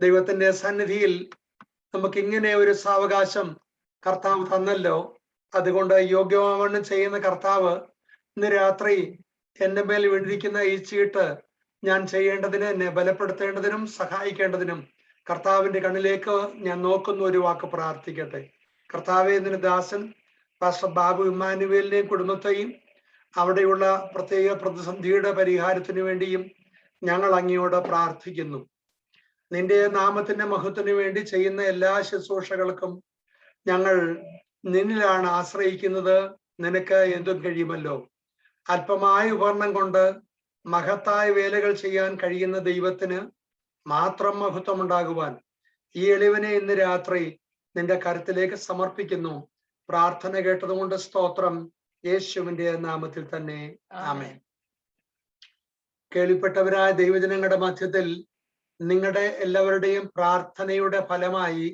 ദൈവത്തിന്റെ സന്നിധിയിൽ നമുക്ക് ഇങ്ങനെ ഒരു സാവകാശം കർത്താവ് തന്നല്ലോ. അതുകൊണ്ട് യോഗ്യമാവണ്ണം ചെയ്യുന്ന കർത്താവ് ഇന്ന് രാത്രി എന്റെ മേൽ വീണിരിക്കുന്ന ഈ ചീട്ട് ഞാൻ ചെയ്യേണ്ടതിന്, എന്നെ ബലപ്പെടുത്തേണ്ടതിനും സഹായിക്കേണ്ടതിനും കർത്താവിന്റെ കണ്ണിലേക്ക് ഞാൻ നോക്കുന്ന ഒരു വാക്ക് പ്രാർത്ഥിക്കട്ടെ. കർത്താവെ, നിന്റെ ദാസൻ പാസ്റ്റർ ബാബു ഇമ്മാനുവേലിനെയും കുടുംബത്തെയും അവിടെയുള്ള പ്രത്യേക പ്രതിസന്ധിയുടെ പരിഹാരത്തിന് വേണ്ടിയും ഞങ്ങൾ അങ്ങയോട് പ്രാർത്ഥിക്കുന്നു. നിന്റെ നാമത്തിന്റെ മഹത്വത്തിന് വേണ്ടി ചെയ്യുന്ന എല്ലാ ശുശ്രൂഷകൾക്കും ഞങ്ങൾ നിന്നിലാണ് ആശ്രയിക്കുന്നത്. നിനക്ക് എന്തും കഴിയുമല്ലോ. അല്പമായ ഉപകരണം കൊണ്ട് മഹത്തായ വേലകൾ ചെയ്യാൻ കഴിയുന്ന ദൈവത്തിന് മാത്രം മഹത്വം ഉണ്ടാകുവാൻ ഈ എളിവനെ ഇന്ന് രാത്രി നിന്റെ കരുത്തിലേക്ക് സമർപ്പിക്കുന്നു. പ്രാർത്ഥന കേട്ടതുകൊണ്ട് സ്തോത്രം. യേശുവിന്റെ നാമത്തിൽ തന്നെ ആമേൻ. കേൾവിപ്പെട്ടവരായ ദൈവജനങ്ങളുടെ മധ്യത്തിൽ നിങ്ങളുടെ എല്ലാവരുടെയും പ്രാർത്ഥനയുടെ ഫലമായി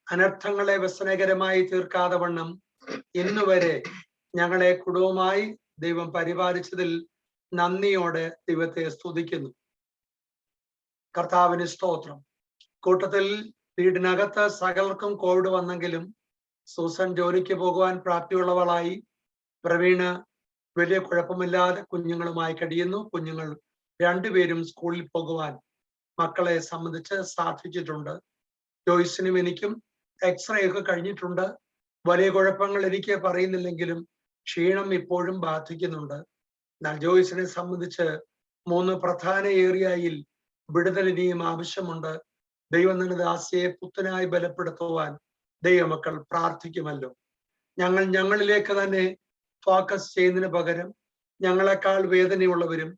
അനർത്ഥങ്ങളെ വ്യസനകരമായി തീർക്കാതെ വണ്ണം ഇന്നുവരെ ഞങ്ങളെ കുടുംബമായി ദൈവം പരിപാലിച്ചതിൽ നന്ദിയോടെ ദൈവത്തെ സ്തുതിക്കുന്നു. കർത്താവിന് സ്തോത്രം. കൂട്ടത്തിൽ വീടിനകത്ത് സകലർക്കും കോവിഡ് വന്നെങ്കിലും സൂസൻ ജോലിക്ക് പോകുവാൻ പ്രാപ്തിയുള്ളവളായി. പ്രവീണ് വലിയ കുഴപ്പമില്ലാതെ കുഞ്ഞുങ്ങളുമായി കഴിയുന്നു. കുഞ്ഞുങ്ങൾ രണ്ടുപേരും സ്കൂളിൽ പോകുവാൻ മക്കളെ സംബന്ധിച്ച് സാധിച്ചിട്ടുണ്ട്. ജോയ്സിനും എനിക്കും എക്സ്റേ ഒക്കെ കഴിഞ്ഞിട്ടുണ്ട്. വലിയ കുഴപ്പങ്ങൾ എനിക്ക് പറയുന്നില്ലെങ്കിലും ക്ഷീണം ഇപ്പോഴും ബാധിക്കുന്നുണ്ട്. എന്നാൽ ജോയ്സിനെ സംബന്ധിച്ച് 3 പ്രധാന ഏരിയയിൽ വിടുതൽ ഇനിയും ആവശ്യമുണ്ട്. ദൈവം നിന്റെ ദാസിയെ പുത്തനായി ബലപ്പെടുത്തുവാൻ ദൈവമക്കൾ പ്രാർത്ഥിക്കുമല്ലോ. ഞങ്ങളിലേക്ക് തന്നെ ഫോക്കസ് ചെയ്യുന്നതിന് പകരം ഞങ്ങളെക്കാൾ വേദനയുള്ളവരും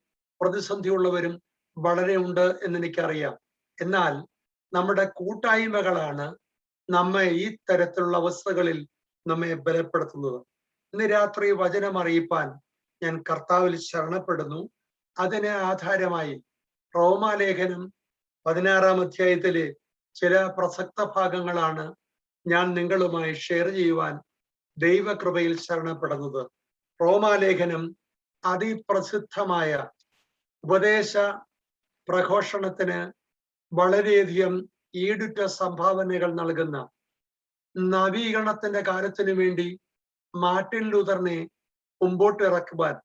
പ്രതിസന്ധിയുള്ളവരും വളരെ ഉണ്ട് എന്നെനിക്കറിയാം. എന്നാൽ നമ്മുടെ കൂട്ടായ്മകളാണ് നമ്മെ ഈ തരത്തിലുള്ള അവസ്ഥകളിൽ നമ്മെ ബലപ്പെടുത്തുന്നത്. ഇന്ന് രാത്രി വചനം അറിയിപ്പാൻ ഞാൻ കർത്താവിൽ ശരണപ്പെടുന്നു. അതിന് ആധാരമായി റോമാലേഖനം 16-ാം അധ്യായത്തിലെ ചില പ്രസക്ത ഭാഗങ്ങളാണ് ഞാൻ നിങ്ങളുമായി ഷെയർ ചെയ്യുവാൻ ദൈവകൃപയിൽ ശരണപ്പെടുന്നത്. റോമാലേഖനം അതിപ്രസിദ്ധമായ ഉപദേശ പ്രഘോഷണത്തിന് വളരെയധികം ഈടുറ്റ സംഭാവനകൾ നൽകുന്ന, നവീകരണത്തിന്റെ കാര്യത്തിനു വേണ്ടി മാർട്ടിൻ ലൂഥറിനെ മുമ്പോട്ട് ഇറക്കുവാൻ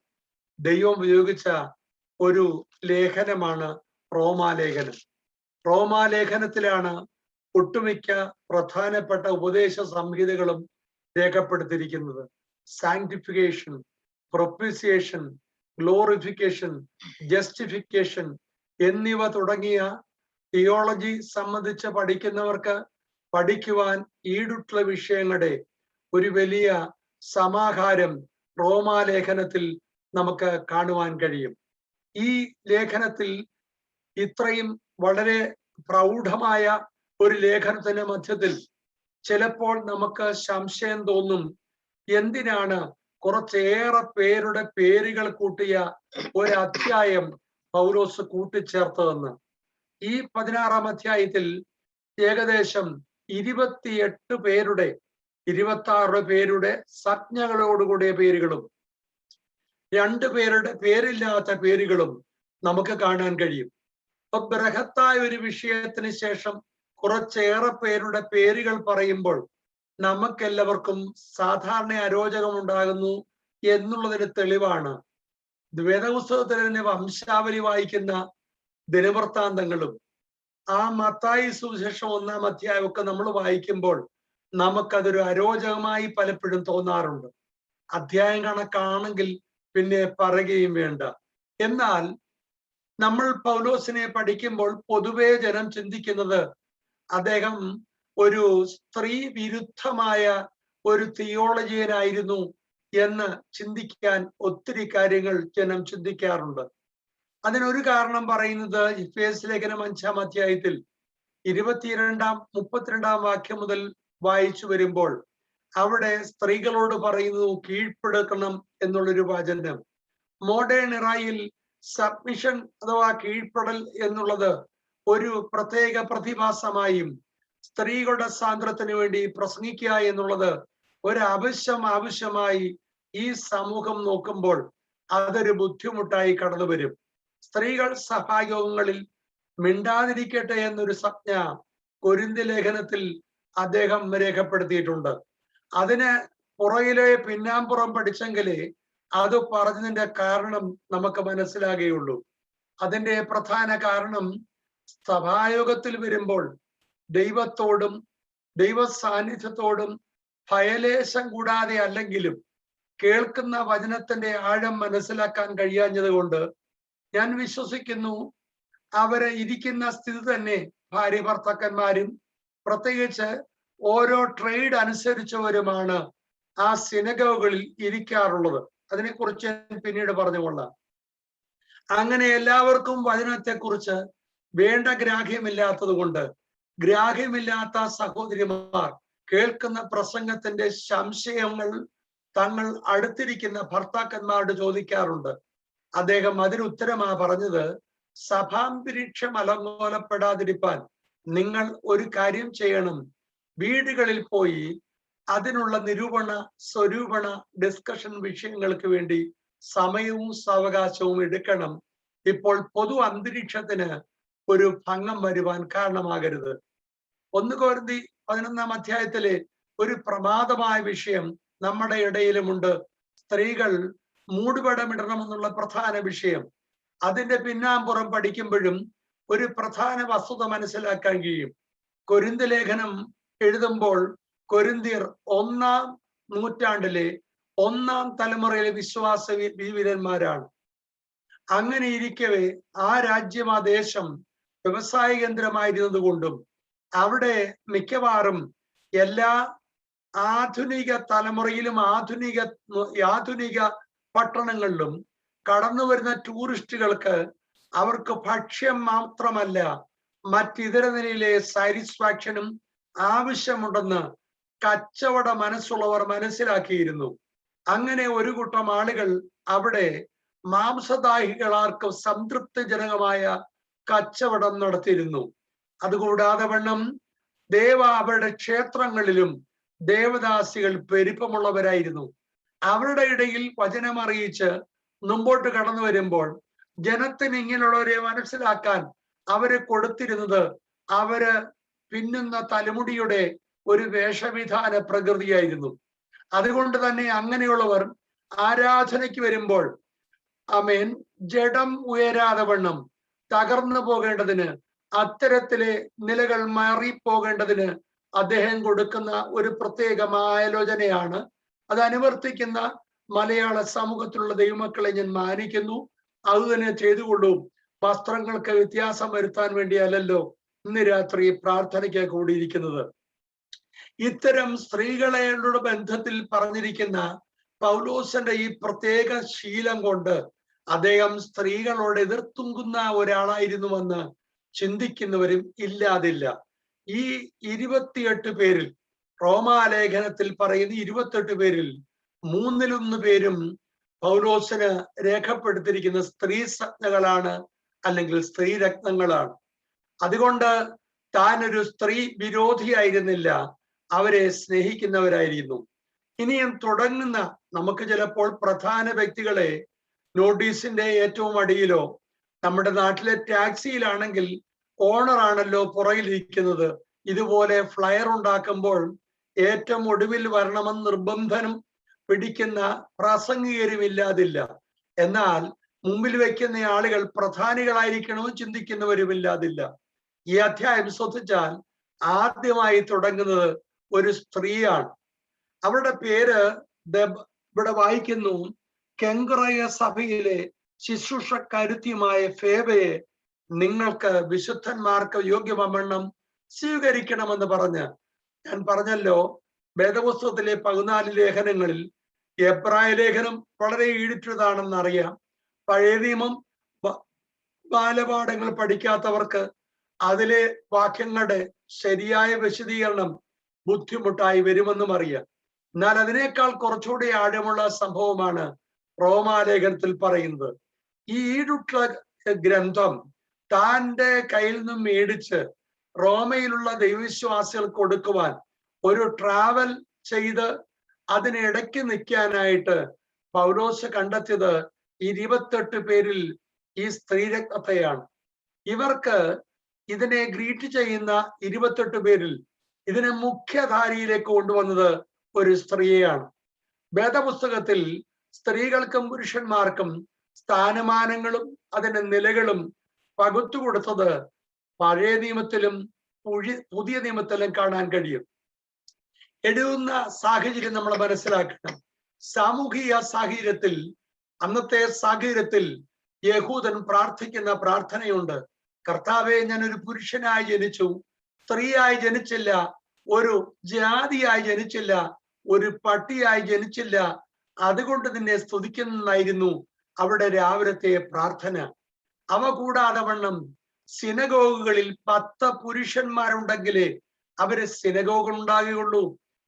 ദൈവം ഉപയോഗിച്ച ഒരു ലേഖനമാണ് റോമാലേഖനം. റോമാലേഖനത്തിലാണ് ഒട്ടുമിക്ക പ്രധാനപ്പെട്ട ഉപദേശ സംഹിതകളും രേഖപ്പെടുത്തിയിരിക്കുന്നത്. സാങ്ക്ടിഫിക്കേഷൻ, പ്രൊപ്പിസിയേഷൻ, ഗ്ലോറിഫിക്കേഷൻ, ജസ്റ്റിഫിക്കേഷൻ എന്നിവ തുടങ്ങിയ തിയോളജി സംബന്ധിച്ച് പഠിക്കുന്നവർക്ക് പഠിക്കുവാൻ ഈടുറ്റുള്ള വിഷയങ്ങളുടെ ഒരു വലിയ സമാഹാരം റോമാലേഖനത്തിൽ നമുക്ക് കാണുവാൻ കഴിയും. ഈ ലേഖനത്തിൽ ഇത്രയും വളരെ പ്രൗഢമായ ഒരു ലേഖനത്തിന്റെ മധ്യത്തിൽ ചിലപ്പോൾ നമുക്ക് സംശയം തോന്നും, എന്തിനാണ് കുറച്ചേറെ പേരുടെ പേരുകൾ കൂട്ടിയ ഒരു അധ്യായം പൗലോസ് കൂട്ടിച്ചേർത്തതെന്ന്. ഈ 16-ാം അധ്യായത്തിൽ ഏകദേശം 28 പേരുടെ 26 പേരുടെ സംജ്ഞകളോടുകൂടിയ പേരുകളും 2 പേരുടെ പേരില്ലാത്ത പേരുകളും നമുക്ക് കാണാൻ കഴിയും. അപ്പൊ ബൃഹത്തായ ഒരു വിഷയത്തിന് ശേഷം കുറച്ചേറെ പേരുടെ പേരുകൾ പറയുമ്പോൾ നമുക്കെല്ലാവർക്കും സാധാരണ അരോചകം ഉണ്ടാകുന്നു എന്നുള്ളതിന് തെളിവാണ് വേദപുസ്തകത്തിൽ തന്നെ വംശാവലി വായിക്കുന്ന ദിനവൃത്താന്തങ്ങളും ആ മത്തായി സുവിശേഷം 1-ാം അധ്യായമൊക്കെ നമ്മൾ വായിക്കുമ്പോൾ നമുക്കതൊരു അരോചകമായി പലപ്പോഴും തോന്നാറുണ്ട്. അധ്യായം കണക്കാണെങ്കിൽ പിന്നെ പറയുകയും വേണ്ട. എന്നാൽ നമ്മൾ പൗലോസിനെ പഠിക്കുമ്പോൾ പൊതുവെ ജനം ചിന്തിക്കുന്നത് അദ്ദേഹം ഒരു സ്ത്രീ വിരുദ്ധമായ ഒരു തിയോളജിയനായിരുന്നു എന്ന് ചിന്തിക്കാൻ ഒത്തിരി കാര്യങ്ങൾ ജനം ചിന്തിക്കാറുണ്ട്. അതിനൊരു കാരണം പറയുന്നത് എഫേസ്യ ലേഖനം 5-ാം അധ്യായത്തിൽ 32-32 വാക്യം മുതൽ വായിച്ചു വരുമ്പോൾ അവിടെ സ്ത്രീകളോട് പറയുന്നു കീഴ്പ്പെടുക്കണം എന്നുള്ളൊരു വചനം. മോഡേൺ ഇറായിൽ സബ്മിഷൻ അഥവാ കീഴ്പ്പെടൽ എന്നുള്ളത് ഒരു പ്രത്യേക പ്രതിഭാസമായും സ്ത്രീകളുടെ സ്വാതന്ത്ര്യത്തിന് വേണ്ടി പ്രസംഗിക്കുക എന്നുള്ളത് ആവശ്യമായി ഈ സമൂഹം നോക്കുമ്പോൾ അതൊരു ബുദ്ധിമുട്ടായി കടന്നു വരും. സ്ത്രീകൾ സഭായോഗങ്ങളിൽ മിണ്ടാതിരിക്കട്ടെ എന്നൊരു സംജ്ഞ കൊരിന്ത്യ ലേഖനത്തിൽ അദ്ദേഹം രേഖപ്പെടുത്തിയിട്ടുണ്ട്. അതിന് പുറകിലെ പിന്നാമ്പുറം പഠിച്ചെങ്കിലേ അത് പറഞ്ഞതിന്റെ കാരണം നമുക്ക് മനസ്സിലാകുകയുള്ളൂ. അതിന്റെ പ്രധാന കാരണം സഭായോഗത്തിൽ വരുമ്പോൾ ദൈവത്തോടും ദൈവ സാന്നിധ്യത്തോടും ഭയലേശം കൂടാതെ അല്ലെങ്കിലും കേൾക്കുന്ന വചനത്തിന്റെ ആഴം മനസ്സിലാക്കാൻ കഴിയാഞ്ഞത് കൊണ്ട് ഞാൻ വിശ്വസിക്കുന്നു അവരെ ഇരിക്കുന്ന സ്ഥിതി തന്നെ ഭാര്യ ഭർത്താക്കന്മാരും പ്രത്യേകിച്ച് ഓരോ ട്രേഡ് അനുസരിച്ചവരുമാണ് ആ സിനഗോഗുകളിൽ ഇരിക്കാറുള്ളത്. അതിനെക്കുറിച്ച് ഞാൻ പിന്നീട് പറഞ്ഞുകൊള്ളാം. അങ്ങനെ എല്ലാവർക്കും വചനത്തെക്കുറിച്ച് വേണ്ട ഗ്രാഹ്യമില്ലാത്തത് കൊണ്ട് ഗ്രാഹ്യമില്ലാത്ത സഹോദരിമാർ കേൾക്കുന്ന പ്രസംഗത്തിന്റെ സംശയങ്ങൾ തങ്ങൾ അടുത്തിരിക്കുന്ന ഭർത്താക്കന്മാരോട് ചോദിക്കാറുണ്ട്. അദ്ദേഹം അതിന് ഉത്തരമാ പറഞ്ഞത്, സഭാന്തരീക്ഷം അലങ്കോലപ്പെടാതിരിക്കാൻ നിങ്ങൾ ഒരു കാര്യം ചെയ്യണം, വീടുകളിൽ പോയി അതിനുള്ള നിരൂപണ സ്വരൂപണ ഡിസ്കഷൻ വിഷയങ്ങൾക്ക് വേണ്ടി സമയവും സാവകാശവും എടുക്കണം. ഇപ്പോൾ പൊതു അന്തരീക്ഷത്തിന് ഒരു ഭംഗം വരുവാൻ കാരണമാകരുത്. 1 കൊരിന്ത്യർ 11 അധ്യായത്തിലെ ഒരു പ്രമാദമായ വിഷയം നമ്മുടെ ഇടയിലുമുണ്ട്. സ്ത്രീകൾ മൂടുപടമിടണമെന്നുള്ള പ്രധാന വിഷയം. അതിന്റെ പിന്നാമ്പുറം പഠിക്കുമ്പോഴും ഒരു പ്രധാന വസ്തുത മനസ്സിലാക്കാൻ കഴിയും. കൊരിന്ത്യ ലേഖനം എഴുതുമ്പോൾ കൊരിന്ത്യർ 1-ാം നൂറ്റാണ്ടിലെ 1-ാം തലമുറയിലെ വിശ്വാസ വീരന്മാരാണ്. അങ്ങനെ ഇരിക്കവേ ആ രാജ്യം, ആ ദേശം വ്യവസായ കേന്ദ്രമായിരുന്നത് കൊണ്ടും അവിടെ മിക്കവാറും എല്ലാ ആധുനിക തലമുറയിലും ആധുനിക പട്ടണങ്ങളിലും കടന്നു വരുന്ന ടൂറിസ്റ്റുകൾക്ക് അവർക്ക് ഭക്ഷ്യം മാത്രമല്ല മറ്റിതര നിലയിലെ സാറ്റിസ്ഫാക്ഷനും ആവശ്യമുണ്ടെന്ന് കച്ചവട മനസ്സുള്ളവർ മനസ്സിലാക്കിയിരുന്നു. അങ്ങനെ ഒരു കൂട്ടം ആളുകൾ അവിടെ മാംസദാഹികളാർക്ക് സംതൃപ്തിജനകമായ കച്ചവടം നടത്തിയിരുന്നു. അതുകൂടാതെ വണ്ണം അവരുടെ ക്ഷേത്രങ്ങളിലും ദേവദാസികൾ പെരുപ്പമുള്ളവരായിരുന്നു. അവരുടെ ഇടയിൽ വചനം അറിയിച്ച് മുമ്പോട്ട് കടന്നു വരുമ്പോൾ ജനത്തിന് ഇങ്ങനെയുള്ളവരെ മനസ്സിലാക്കാൻ അവര് കൊടുത്തിരുന്നത് അവര് പിന്നുന്ന തലമുടിയുടെ ഒരു വേഷവിധാന പ്രകൃതിയായിരുന്നു. അതുകൊണ്ട് തന്നെ അങ്ങനെയുള്ളവർ ആരാധനയ്ക്ക് വരുമ്പോൾ ആമേൻ ജഡം ഉയരാതെ വണ്ണം തകർന്നു പോകേണ്ടതിന്, അത്തരത്തിലെ നിലകൾ മാറിപ്പോകേണ്ടതിന് അദ്ദേഹം കൊടുക്കുന്ന ഒരു പ്രത്യേകമായ ആലോചനയാണ്. അത് അനുവർത്തിക്കുന്ന മലയാള സമൂഹത്തിലുള്ള ദൈവമക്കളെ ഞാൻ മാനിക്കുന്നു. അത് തന്നെ ചെയ്തുകൊള്ളൂ. വസ്ത്രങ്ങൾക്ക് വ്യത്യാസം വരുത്താൻ വേണ്ടിയല്ലല്ലോ ഇന്ന് രാത്രി പ്രാർത്ഥനയ്ക്ക് കൂടിയിരിക്കുന്നത്. ഇത്തരം സ്ത്രീകളെയുള്ള ബന്ധത്തിൽ പറഞ്ഞിരിക്കുന്ന പൗലോസിന്റെ ഈ പ്രത്യേക ശീലം കൊണ്ട് അദ്ദേഹം സ്ത്രീകളോട് എതിർത്തുങ്കുന്ന ഒരാളായിരുന്നുവെന്ന് ചിന്തിക്കുന്നവരും ഇല്ലാതില്ല. ഈ 28 പേരിൽ, റോമാലേഖനത്തിൽ പറയുന്ന 28 പേരിൽ 3-1 പേരും പൗലോസിന് രേഖപ്പെടുത്തിയിരിക്കുന്ന സ്ത്രീ സംജ്ഞകളാണ്, അല്ലെങ്കിൽ സ്ത്രീരത്നങ്ങളാണ്. അതുകൊണ്ട് താൻ ഒരു സ്ത്രീ വിരോധിയായിരുന്നില്ല, അവരെ സ്നേഹിക്കുന്നവരായിരുന്നു. ഇനിയും തുടങ്ങുന്ന നമുക്ക് ചിലപ്പോൾ പ്രധാന വ്യക്തികളെ നോട്ടീസിന്റെ ഏറ്റവും അടിയിലോ, നമ്മുടെ നാട്ടിലെ ടാക്സിയിലാണെങ്കിൽ ഓണറാണല്ലോ പുറകിലിരിക്കുന്നത്, ഇതുപോലെ ഫ്ലയർ ഉണ്ടാക്കുമ്പോൾ ഏറ്റവും ഒടുവിൽ വരണമെന്ന് നിർബന്ധനം പിടിക്കുന്ന പ്രസംഗികരും ഇല്ലാതില്ല. എന്നാൽ മുമ്പിൽ വെക്കുന്ന ആളുകൾ പ്രധാനികളായിരിക്കണമെന്ന് ചിന്തിക്കുന്നവരുമില്ലാതില്ല. ഈ അധ്യായം ശ്രദ്ധിച്ചാൽ ആദ്യമായി തുടങ്ങുന്നത് ഒരു സ്ത്രീയാണ്. അവരുടെ പേര് ഇവിടെ വായിക്കുന്നു, കെങ്കറയ സഭയിലെ ശുശ്രൂഷക്കാരുത്തിയുമായ ഫേബയെ നിങ്ങൾക്ക് വിശുദ്ധന്മാർക്ക് യോഗ്യവണ്ണം സ്വീകരിക്കണമെന്ന് പറഞ്ഞ്, ഞാൻ പറഞ്ഞല്ലോ വേദപുസ്തകത്തിലെ 14 ലേഖനങ്ങളിൽ എബ്രായ ലേഖനം വളരെ ഈടുറ്റതാണെന്ന് അറിയാം. പഴയ നിയമം ബാലപാഠങ്ങൾ പഠിക്കാത്തവർക്ക് അതിലെ വാക്യങ്ങളുടെ ശരിയായ വിശദീകരണം ബുദ്ധിമുട്ടായി വരുമെന്നും അറിയാം. എന്നാൽ അതിനേക്കാൾ കുറച്ചുകൂടി ആഴമുള്ള സംഭവമാണ് റോമാലേഖനത്തിൽ പറയുന്നത്. ഈ ഈടുള്ള ഗ്രന്ഥം താന്റെ കയ്യിൽ നിന്നും മേടിച്ച് റോമയിലുള്ള ദൈവവിശ്വാസികൾ കൊടുക്കുവാൻ ഒരു ട്രാവൽ ചെയ്ത് അതിനിടയ്ക്ക് നിൽക്കാനായിട്ട് പൗലോസ് കണ്ടെത്തിയത് 28 പേരിൽ ഈ സ്ത്രീരത്നത്തെയാണ്. ഇവർക്ക് ഇതിനെ ഗ്രീറ്റ് ചെയ്യുന്ന 28 പേരിൽ ഇതിനെ മുഖ്യധാരയിലേക്ക് കൊണ്ടുവന്നത് ഒരു സ്ത്രീയെയാണ്. വേദപുസ്തകത്തിൽ സ്ത്രീകൾക്കും പുരുഷന്മാർക്കും സ്ഥാനമാനങ്ങളും അതിന്റെ നിലകളും പകുത്തു കൊടുത്തത് പഴയ നിയമത്തിലും പുതിയ നിയമത്തിലും കാണാൻ കഴിയും. എഴുതുന്ന സാഹചര്യം നമ്മൾ മനസ്സിലാക്കണം. സാമൂഹിക സാഹചര്യത്തിൽ, അന്നത്തെ സാഹചര്യത്തിൽ യഹൂദൻ പ്രാർത്ഥിക്കുന്ന പ്രാർത്ഥനയുണ്ട്. കർത്താവെ, ഞാൻ ഒരു പുരുഷനായി ജനിച്ചു, സ്ത്രീയായി ജനിച്ചില്ല, ഒരു ജാതിയായി ജനിച്ചില്ല, ഒരു പട്ടിയായി ജനിച്ചില്ല, അതുകൊണ്ട് നിന്നെ സ്തുതിക്കുന്നതായിരുന്നു അവിടെ രാവിലത്തെ പ്രാർത്ഥന. അവ കൂടാതെ വണ്ണം സിനഗോഗുകളിൽ 10 പുരുഷന്മാരുണ്ടെങ്കിലേ അവര് സിനഗോഗുകൾ ഉണ്ടാകുകയുള്ളൂ.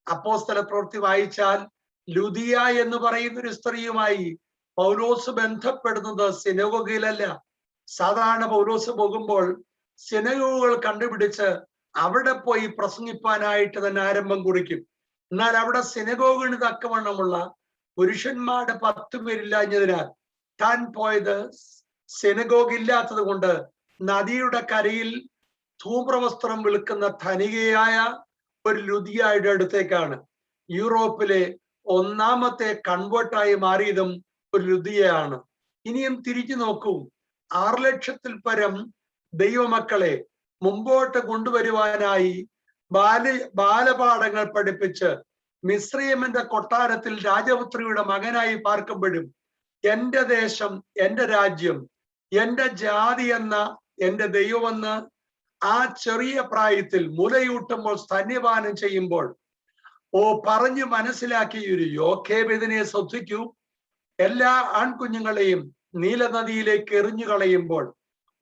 അപ്പോസ്തല പ്രവൃത്തി വായിച്ചാൽ ലുദിയ എന്ന് പറയുന്ന ഒരു സ്ത്രീയുമായി പൗലോസ് ബന്ധപ്പെടുന്നത് സിനഗോഗിലല്ല. സാധാരണ പൗലോസ് പോകുമ്പോൾ സിനഗോഗുകൾ കണ്ടുപിടിച്ച് അവിടെ പോയി പ്രസംഗിപ്പാനായിട്ട് തന്നെ ആരംഭം കുറിക്കും. എന്നാൽ അവിടെ സിനഗോഗിന് തക്കവണ്ണമുള്ള പുരുഷന്മാരുടെ 10 പേരില്ലാഞ്ഞതിനാൽ താൻ പോയത് സിനഗോഗ് ഇല്ലാത്തത് കൊണ്ട് നദിയുടെ കരയിൽ ധൂമ്രവസ്ത്രം വിൽക്കുന്ന ധനികയായ ഒരു ലുദിയയുടെ അടുത്തേക്കാണ്. യൂറോപ്പിലെ ഒന്നാമത്തെ കൺവേർട്ടായി മാറിയതും ഒരു ലുദിയയാണ്. ഇനിയും തിരിച്ചു നോക്കൂ, 6 ലക്ഷത്തിൽ പരം ദൈവമക്കളെ മുമ്പോട്ട് കൊണ്ടുവരുവാനായി ബാലപാഠങ്ങൾ പഠിപ്പിച്ച് മിസ്രയീമിന്റെ കൊട്ടാരത്തിൽ രാജപുത്രിയുടെ മകനായി പാർക്കുമ്പോഴും എന്റെ ദേശം, എന്റെ രാജ്യം, എന്റെ ജാതി എന്ന എന്റെ ദൈവമെന്ന് ആ ചെറിയ പ്രായത്തിൽ മുലയൂട്ടുമ്പോൾ സ്തന്യപാനം ചെയ്യുമ്പോൾ പറഞ്ഞു മനസ്സിലാക്കിയ ഒരു യോഖേബിനെ ശ്രദ്ധിക്കൂ. എല്ലാ ആൺകുഞ്ഞുങ്ങളെയും നീലനദിയിലേക്ക് എറിഞ്ഞു കളയുമ്പോൾ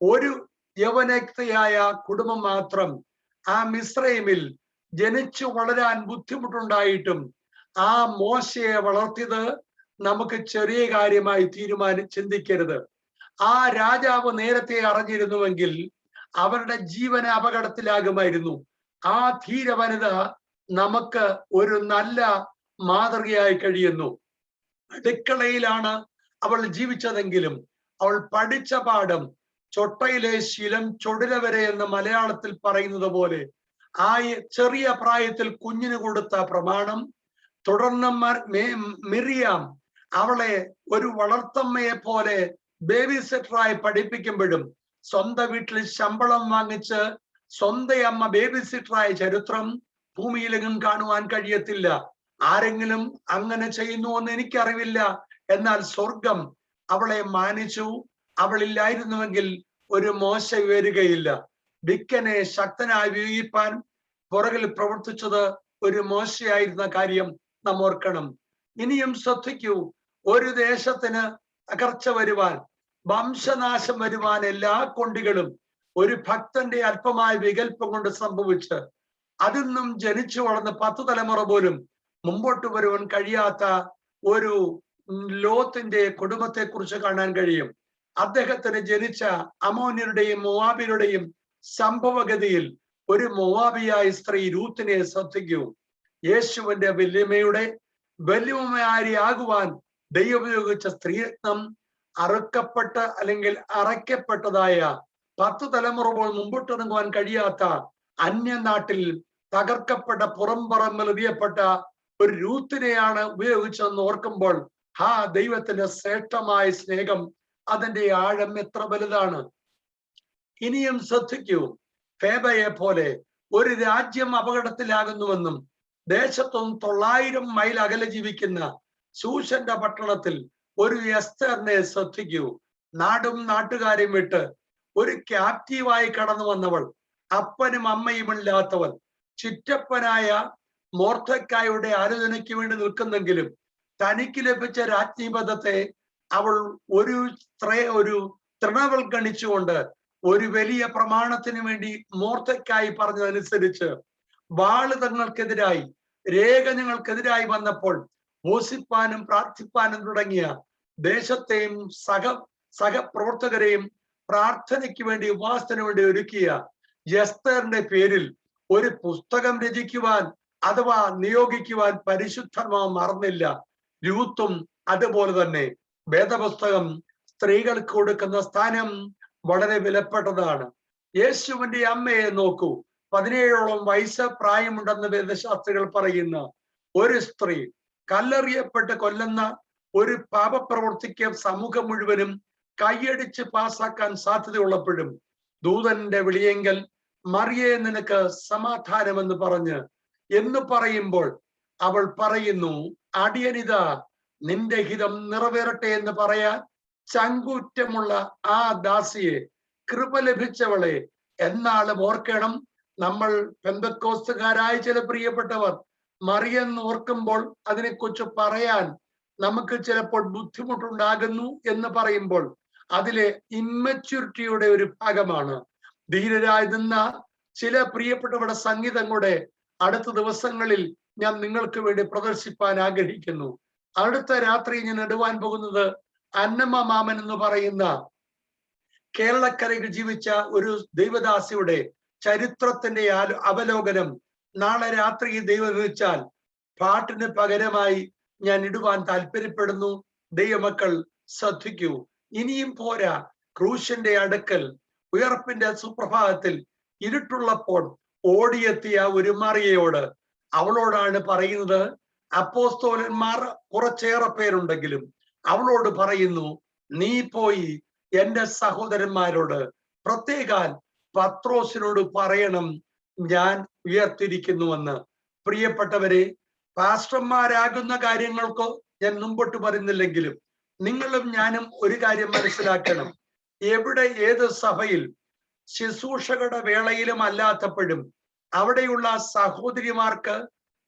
ഒരു യൗവനക്തയായ കുടുംബം മാത്രം ആ മിസ്രൈമിൽ ജനിച്ചു വളരാൻ ബുദ്ധിമുട്ടുണ്ടായിട്ടും ആ മോശയെ വളർത്തിയത് നമുക്ക് ചെറിയ കാര്യമായി ചിന്തിക്കരുത്. ആ രാജാവ് നേരത്തെ അറിഞ്ഞിരുന്നുവെങ്കിൽ അവരുടെ ജീവന അപകടത്തിലാകുമായിരുന്നു. ആ ധീര വനിത നമുക്ക് ഒരു നല്ല മാതൃകയായി കഴിയുന്നു. അടുക്കളയിലാണ് അവൾ ജീവിച്ചതെങ്കിലും അവൾ പഠിച്ച പാഠം ചൊട്ടയിലെ ശീലം ചൊടില വരെ എന്ന് മലയാളത്തിൽ പറയുന്നത് പോലെ ആ ചെറിയ പ്രായത്തിൽ കുഞ്ഞിന് കൊടുത്ത പ്രമാണം, തുടർന്ന് മിറിയാം അവളെ ഒരു വളർത്തമ്മയെ പോലെ ബേബി സിറ്ററായി പഠിപ്പിക്കുമ്പോഴും സ്വന്തം വീട്ടിൽ ശമ്പളം വാങ്ങിച്ച് സ്വന്തം അമ്മ ബേബി സിറ്ററായ ചരിത്രം ഭൂമിയിലെങ്ങും കാണുവാൻ കഴിയത്തില്ല. ആരെങ്കിലും അങ്ങനെ ചെയ്യുന്നു എന്ന് എനിക്കറിവില്ല. എന്നാൽ സ്വർഗം അവളെ മാനിച്ചു. അവളില്ലായിരുന്നുവെങ്കിൽ ഒരു മോശ വരികയില്ല. വിക്കനെ ശക്തനായി വിയോഗിപ്പാൻ പുറകിൽ പ്രവർത്തിച്ചത് ഒരു മോശയായിരുന്ന കാര്യം നാം ഓർക്കണം. ഇനിയും ശ്രദ്ധിക്കൂ, ഒരു ദേശത്തിന് തകർച്ച വരുവാൻ, വംശനാശം വരുവാൻ എല്ലാ കൊണ്ടികളും ഒരു ഭക്തന്റെ അല്പമായ വികല്പം കൊണ്ട് സംഭവിച്ച് അതിൽ നിന്നും ജനിച്ചു വളർന്ന് 10 തലമുറ പോലും മുമ്പോട്ട് വരുവാൻ കഴിയാത്ത ഒരു ലോത്തിന്റെ കുടുംബത്തെ കുറിച്ച് കാണാൻ കഴിയും. അദ്ദേഹത്തിന് ജനിച്ച അമോന്യരുടെയും മോവാബിയരുടെയും സംഭവഗതിയിൽ ഒരു മോവാബിയായ സ്ത്രീ രൂത്തിനെ ശ്രദ്ധിക്കൂ. യേശുവിന്റെ വല്യമ്മയാകുവാൻ ദൈവം ഉപയോഗിച്ച സ്ത്രീരത്നം അറുക്കപ്പെട്ട അല്ലെങ്കിൽ അറയ്ക്കപ്പെട്ടതായ 10 തലമുറ പോലും മുമ്പോട്ടിറങ്ങുവാൻ കഴിയാത്ത അന്യനാട്ടിൽ തകർക്കപ്പെട്ട പുറംപറമ്പിൽ എറിയപ്പെട്ട ഒരു രൂത്തിനെയാണ് ഉപയോഗിച്ചതെന്ന് ഓർക്കുമ്പോൾ ദൈവത്തിന്റെ ശ്രേഷ്ഠമായ സ്നേഹം, അതിന്റെ ആഴം എത്ര വലുതാണ്. ഇനിയും ശ്രദ്ധിക്കൂ, ഫേബയെ പോലെ ഒരു രാജ്യം അപകടത്തിലാകുന്നുവെന്നും ദേശത്തൊന്നും 900 മൈൽ അകലെ ജീവിക്കുന്ന ശൂഷന്റെ പട്ടണത്തിൽ ഒരു എസ്തറിനെ ശ്രദ്ധിക്കൂ. നാടും നാട്ടുകാരെയും വിട്ട് ഒരു ക്യാപ്റ്റീവായി കടന്നു വന്നവൾ, അപ്പനും അമ്മയും ഇല്ലാത്തവൾ, ചിറ്റപ്പനായ മോർദെഖായിയുടെ ആലോചനയ്ക്ക് വേണ്ടി നിൽക്കുന്നെങ്കിലും തനിക്ക് ലഭിച്ച രാജ്ഞിപദത്തെ അവൾ ഒരു തൃണവൽഗണിച്ചുകൊണ്ട് ഒരു വലിയ പ്രമാണത്തിന് വേണ്ടി മോർദെഖായി പറഞ്ഞതനുസരിച്ച് വാള് തങ്ങൾക്കെതിരായി, രേഖ ഞങ്ങൾക്കെതിരായി വന്നപ്പോൾ ഘോഷിപ്പാനും പ്രാർത്ഥിപ്പാനും തുടങ്ങിയ ദേശത്തെയും സഹപ്രവർത്തകരെയും പ്രാർത്ഥനയ്ക്ക് വേണ്ടി, ഉപവാസത്തിന് വേണ്ടി ഒരുക്കിയ എസ്തറിന്റെ പേരിൽ ഒരു പുസ്തകം രചിക്കുവാൻ അഥവാ നിയോഗിക്കുവാൻ പരിശുദ്ധാത്മാവ് മറന്നില്ല. രൂത്തും അതുപോലെ തന്നെ. വേദപുസ്തകം സ്ത്രീകൾക്ക് കൊടുക്കുന്ന സ്ഥാനം വളരെ വിലപ്പെട്ടതാണ്. യേശുവിന്റെ അമ്മയെ നോക്കൂ. 17ഓളം വയസ്സ് പ്രായമുണ്ടെന്ന് വേദശാസ്ത്രികൾ പറയുന്ന ഒരു സ്ത്രീ കല്ലെറിയപ്പെട്ട് കൊല്ലുന്ന ഒരു പാപപ്രവൃത്തിക്ക് സമൂഹം മുഴുവനും കൈയടിച്ച് പാസാക്കാൻ സാധ്യതയുള്ളപ്പോഴും ദൂതന്റെ വിളിയെങ്കിൽ മറിയേ നിനക്ക് സമാധാനമെന്ന് പറഞ്ഞ് എന്ന് പറയുമ്പോൾ അവൾ പറയുന്നു, അടിയനിത നിന്റെ ഹിതം നിറവേറട്ടെ എന്ന് പറയാൻ ചങ്കൂറ്റമുള്ള ആ ദാസിയെ, കൃപ ലഭിച്ചവളെ എന്നാളും ഓർക്കണം. നമ്മൾ പെന്തക്കോസ്തുകാരായ ചില പ്രിയപ്പെട്ടവർ മറിയെന്ന് ഓർക്കുമ്പോൾ അതിനെക്കുറിച്ച് പറയാൻ നമുക്ക് ചിലപ്പോൾ ബുദ്ധിമുട്ടുണ്ടാകുന്നു എന്ന് പറയുമ്പോൾ അതിലെ ഇമ്മച്യൂരിറ്റിയുടെ ഒരു ഭാഗമാണ്. ധീരരായി നിന്ന ചില പ്രിയപ്പെട്ടവരുടെ സംഗീതം കൂടെ അടുത്ത ദിവസങ്ങളിൽ ഞാൻ നിങ്ങൾക്ക് വേണ്ടി പ്രദർശിപ്പാൻ ആഗ്രഹിക്കുന്നു. അടുത്ത രാത്രി ഞാൻ ഇടുവാൻ പോകുന്നത് അന്നമ്മ മാമൻ എന്ന് പറയുന്ന കേരളക്കരയിൽ ജീവിച്ച ഒരു ദൈവദാസിയുടെ ചരിത്രത്തിന്റെ അവലോകനം നാളെ രാത്രി ദൈവം വെച്ചാൽ പാട്ടിന് പകരമായി ഞാൻ ഇടുവാൻ താല്പര്യപ്പെടുന്നു. ദൈവമക്കൾ ശ്രദ്ധിക്കൂ. ഇനിയും പോരാ. ക്രൂശിന്റെ അടുക്കൽ ഉയർപ്പിന്റെ സുപ്രഭാതത്തിൽ ഇരുട്ടുള്ളപ്പോൾ ഓടിയെത്തിയ ഒരു മറിയയോട്, അവളോടാണ് പറയുന്നത്. അപ്പോസ്തലന്മാർ കുറച്ചേറെ പേരുണ്ടെങ്കിലും അവളോട് പറയുന്നു, നീ പോയി എന്റെ സഹോദരന്മാരോട്, പ്രത്യേകാൽ പത്രോസിനോട് പറയണം ഞാൻ ഉയർത്തിരിക്കുന്നുവെന്ന്. പ്രിയപ്പെട്ടവരെ, പാസ്റ്റർമാരാകുന്ന കാര്യങ്ങൾക്കോ ഞാൻ മുമ്പോട്ട് പറയുന്നില്ലെങ്കിലും നിങ്ങളും ഞാനും ഒരു കാര്യം മനസ്സിലാക്കണം. എവിടെ ഏത് സഭയിൽ ശുശ്രൂഷകളുടെ വേളയിലും അല്ലാത്തപ്പോഴും അവിടെയുള്ള സഹോദരിമാർക്ക്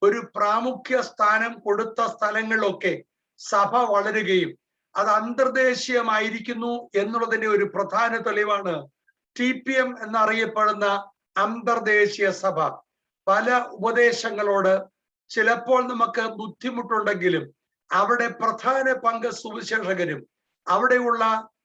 ഒരു പ്രാമുഖ്യ സ്ഥാനം കൊടുത്ത സ്ഥലങ്ങളിലൊക്കെ സഭ വളരുകയും അത് അന്തർദേശീയമായിരിക്കുന്നു എന്നുള്ളതിന്റെ ഒരു പ്രധാന തെളിവാണ് TPM എന്നറിയപ്പെടുന്ന അന്തർദേശീയ സഭ. പല ഉപദേശങ്ങളോട് ചിലപ്പോൾ നമുക്ക് ബുദ്ധിമുട്ടുണ്ടെങ്കിലും അവിടെ പ്രധാന പങ്ക് സുവിശേഷകരും അവിടെയുള്ള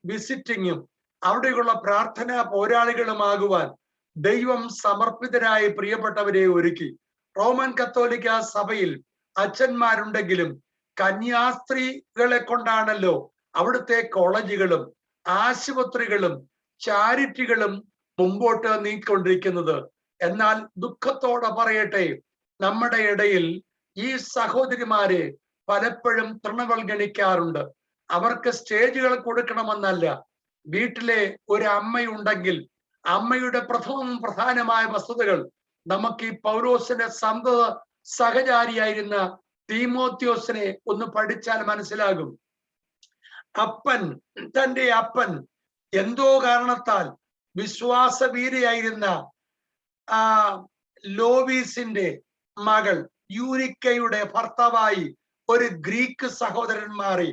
വിസിറ്റിങ്ങും അവിടെയുള്ള പ്രാർത്ഥനാ പോരാളികളുമാകുവാൻ ദൈവം സമർപ്പിതരായ പ്രിയപ്പെട്ടവരെ ഒരുക്കി. റോമൻ കത്തോലിക്ക സഭയിൽ അച്ഛന്മാരുണ്ടെങ്കിലും കന്യാസ്ത്രീകളെ കൊണ്ടാണല്ലോ അവിടുത്തെ കോളേജുകളും ആശുപത്രികളും ചാരിറ്റികളും മുമ്പോട്ട് നീക്കൊണ്ടിരിക്കുന്നത്. എന്നാൽ ദുഃഖത്തോടെ പറയട്ടെ, നമ്മുടെ ഇടയിൽ ഈ സഹോദരിമാരെ പലപ്പോഴും തൃണവൽഗണിക്കാറുണ്ട്. അവർക്ക് സ്റ്റേജുകൾ കൊടുക്കണമെന്നല്ല. വീട്ടിലെ ഒരു അമ്മയുണ്ടെങ്കിൽ അമ്മയുടെ പ്രധാനമായ വസ്തുതകൾ നമുക്ക് ഈ പൗലോസിന്റെ സന്തത സഹചാരിയായിരുന്ന തീമോത്യോസിനെ ഒന്ന് പഠിച്ചാൽ മനസ്സിലാകും. തന്റെ അപ്പൻ എന്തോ കാരണത്താൽ വിശ്വാസവീരയായിരുന്ന ലോവീസിന്റെ മകൾ യൂനിക്കയുടെ ഭർത്താവായി ഒരു ഗ്രീക്ക് സഹോദരൻ മാറി.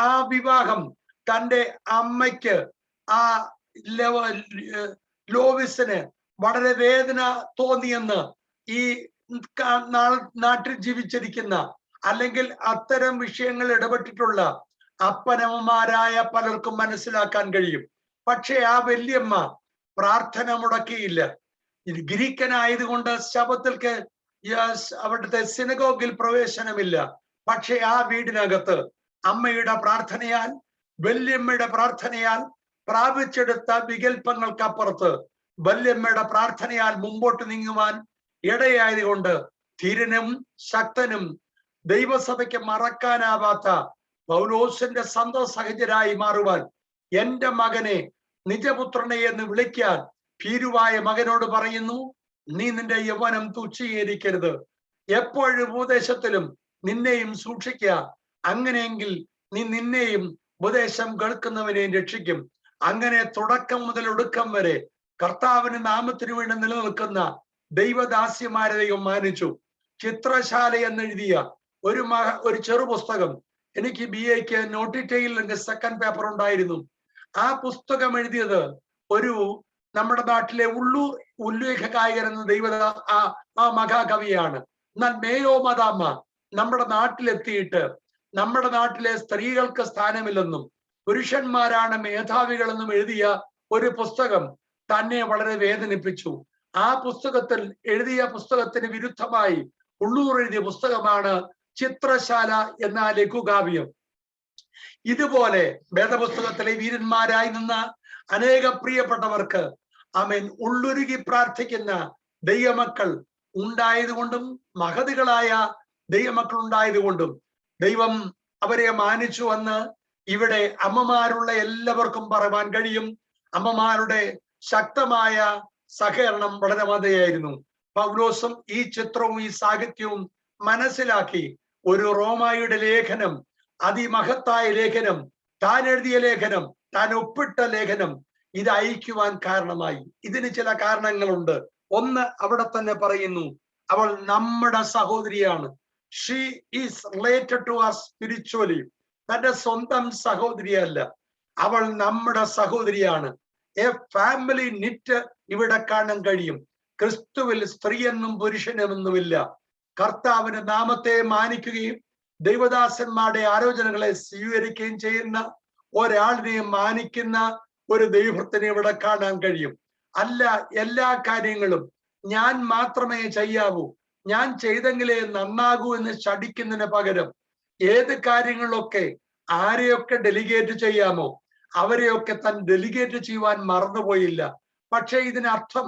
ആ വിവാഹം തന്റെ അമ്മയ്ക്ക് ലോവിസിന് വളരെ വേദന തോന്നിയെന്ന് ഈ നാട്ടിൽ ജീവിച്ചിരിക്കുന്ന അല്ലെങ്കിൽ അത്തരം വിഷയങ്ങൾ ഇടപെട്ടിട്ടുള്ള അപ്പനമ്മമാരായ പലർക്കും മനസ്സിലാക്കാൻ കഴിയും. പക്ഷെ ആ വല്യമ്മ പ്രാർത്ഥന മുടക്കിയില്ല. ഗ്രീക്കനായതുകൊണ്ട് ശബത്തിൽക്ക് അവിടുത്തെ സിനഗോഗിൽ പ്രവേശനമില്ല. പക്ഷെ ആ വീടിനകത്ത് അമ്മയുടെ പ്രാർത്ഥനയാൽ, വല്യമ്മയുടെ പ്രാർത്ഥനയാൽ പ്രാപിച്ചെടുത്ത വികല്പങ്ങൾക്കപ്പുറത്ത് വല്യമ്മയുടെ പ്രാർത്ഥനയാൽ മുമ്പോട്ട് നീങ്ങുവാൻ ഇടയായതുകൊണ്ട് ധീരനും ശക്തനും ദൈവസഭയ്ക്ക് മറക്കാനാവാത്ത പൗലോസിന്റെ സ്വന്തം സഹചരായി മാറുവാൻ, എന്റെ മകനെ നിജപുത്രനെ എന്ന് വിളിക്കാൻ ഭീരുവായ മകനോട് പറയുന്നു, നീ നിന്റെ യൗവനം തുച്ഛീകരിക്കരുത്. എപ്പോഴും ഉപദേശത്തിലും നിന്നെയും സൂക്ഷിക്കുക. അങ്ങനെയെങ്കിൽ നീ നിന്നെയും ഉപദേശം കേൾക്കുന്നവനെയും രക്ഷിക്കും. അങ്ങനെ തുടക്കം മുതൽ ഒടുക്കം വരെ കർത്താവിന് നാമത്തിനു വേണ്ടി നിലനിൽക്കുന്ന ദൈവദാസ്യമാരെ ദൈവം മാനിച്ചു. ചിത്രശാല എന്നെഴുതിയ ഒരു ചെറു പുസ്തകം എനിക്ക് BAക്ക് നോട്ടിറ്റയിൽ സെക്കൻഡ് പേപ്പർ ഉണ്ടായിരുന്നു. ആ പുസ്തകം എഴുതിയത് ഒരു നമ്മുടെ നാട്ടിലെ ഉള്ളൂർ ഉല്ലേഖകായകൻ എന്ന ആ മഹാകവിയാണ്. എന്നാൽ മേയോ മദാമ്മ നമ്മുടെ നാട്ടിലെത്തിയിട്ട് നമ്മുടെ നാട്ടിലെ സ്ത്രീകൾക്ക് സ്ഥാനമില്ലെന്നും പുരുഷന്മാരാണ് മേധാവികളെന്നും എഴുതിയ ഒരു പുസ്തകം തന്നെ വളരെ വേദനിപ്പിച്ചു. ആ പുസ്തകത്തിൽ എഴുതിയ പുസ്തകത്തിന് വിരുദ്ധമായി ഉള്ളൂർ എഴുതിയ പുസ്തകമാണ് ചിത്രശാല എന്ന ലഘുകാവ്യം. ഇതുപോലെ വേദപുസ്തകത്തിലെ വീരന്മാരായി നിന്ന അനേക പ്രിയപ്പെട്ടവർക്ക് ആമേൻ ഉള്ളുരുകി പ്രാർത്ഥിക്കുന്ന ദൈവമക്കൾ ഉണ്ടായതുകൊണ്ടും മഹതികളായ ദൈവമക്കൾ ഉണ്ടായതുകൊണ്ടും ദൈവം അവരെ മാനിച്ചു വന്ന് ഇവിടെ അമ്മമാരുള്ള എല്ലാവർക്കും പറയുവാൻ കഴിയും. അമ്മമാരുടെ ശക്തമായ സഹകരണം വളരെ മതിയായിരുന്നു. പൗലോസും ഈ ചിത്രവും ഈ സാഹിത്യവും മനസ്സിലാക്കി ഒരു റോമായുടെ ലേഖനം, അതിമഹത്തായ ലേഖനം, താൻ എഴുതിയ ലേഖനം, താൻ ഒപ്പിട്ട ലേഖനം ഇത് അയക്കുവാൻ കാരണമായി. ഇതിന് ചില കാരണങ്ങളുണ്ട്. ഒന്ന്, അവിടെ തന്നെ പറയുന്നു, അവൾ നമ്മുടെ സഹോദരിയാണ്. She is related to us spiritually. തന്റെ സ്വന്തം സഹോദരിയല്ല, അവൾ നമ്മുടെ സഹോദരിയാണ്. എ ഫാമിലി നിറ്റ് ഇവിടെ കാണാൻ കഴിയും. ക്രിസ്തുവിൽ സ്ത്രീയെന്നും പുരുഷനെന്നുമില്ല. കർത്താവിന്റെ നാമത്തെ മാനിക്കുകയും ദൈവദാസന്മാരുടെ ആലോചനകളെ സ്വീകരിക്കുകയും ചെയ്യുന്ന ഒരാളിനെയും മാനിക്കുന്ന ഒരു ദൈവത്തിനെ ഇവിടെ കാണാൻ കഴിയും. അല്ല, എല്ലാ കാര്യങ്ങളും ഞാൻ മാത്രമേ ചെയ്യാവൂ, ഞാൻ ചെയ്തെങ്കിലേ നന്നാകൂ എന്ന് ശഠിക്കുന്നതിന് പകരം ഏത് കാര്യങ്ങളിലൊക്കെ ആരെയൊക്കെ ഡെലിഗേറ്റ് ചെയ്യാമോ അവരെയൊക്കെ താൻ ഡെലിഗേറ്റ് ചെയ്യുവാൻ മറന്നുപോയില്ല. പക്ഷെ ഇതിനർത്ഥം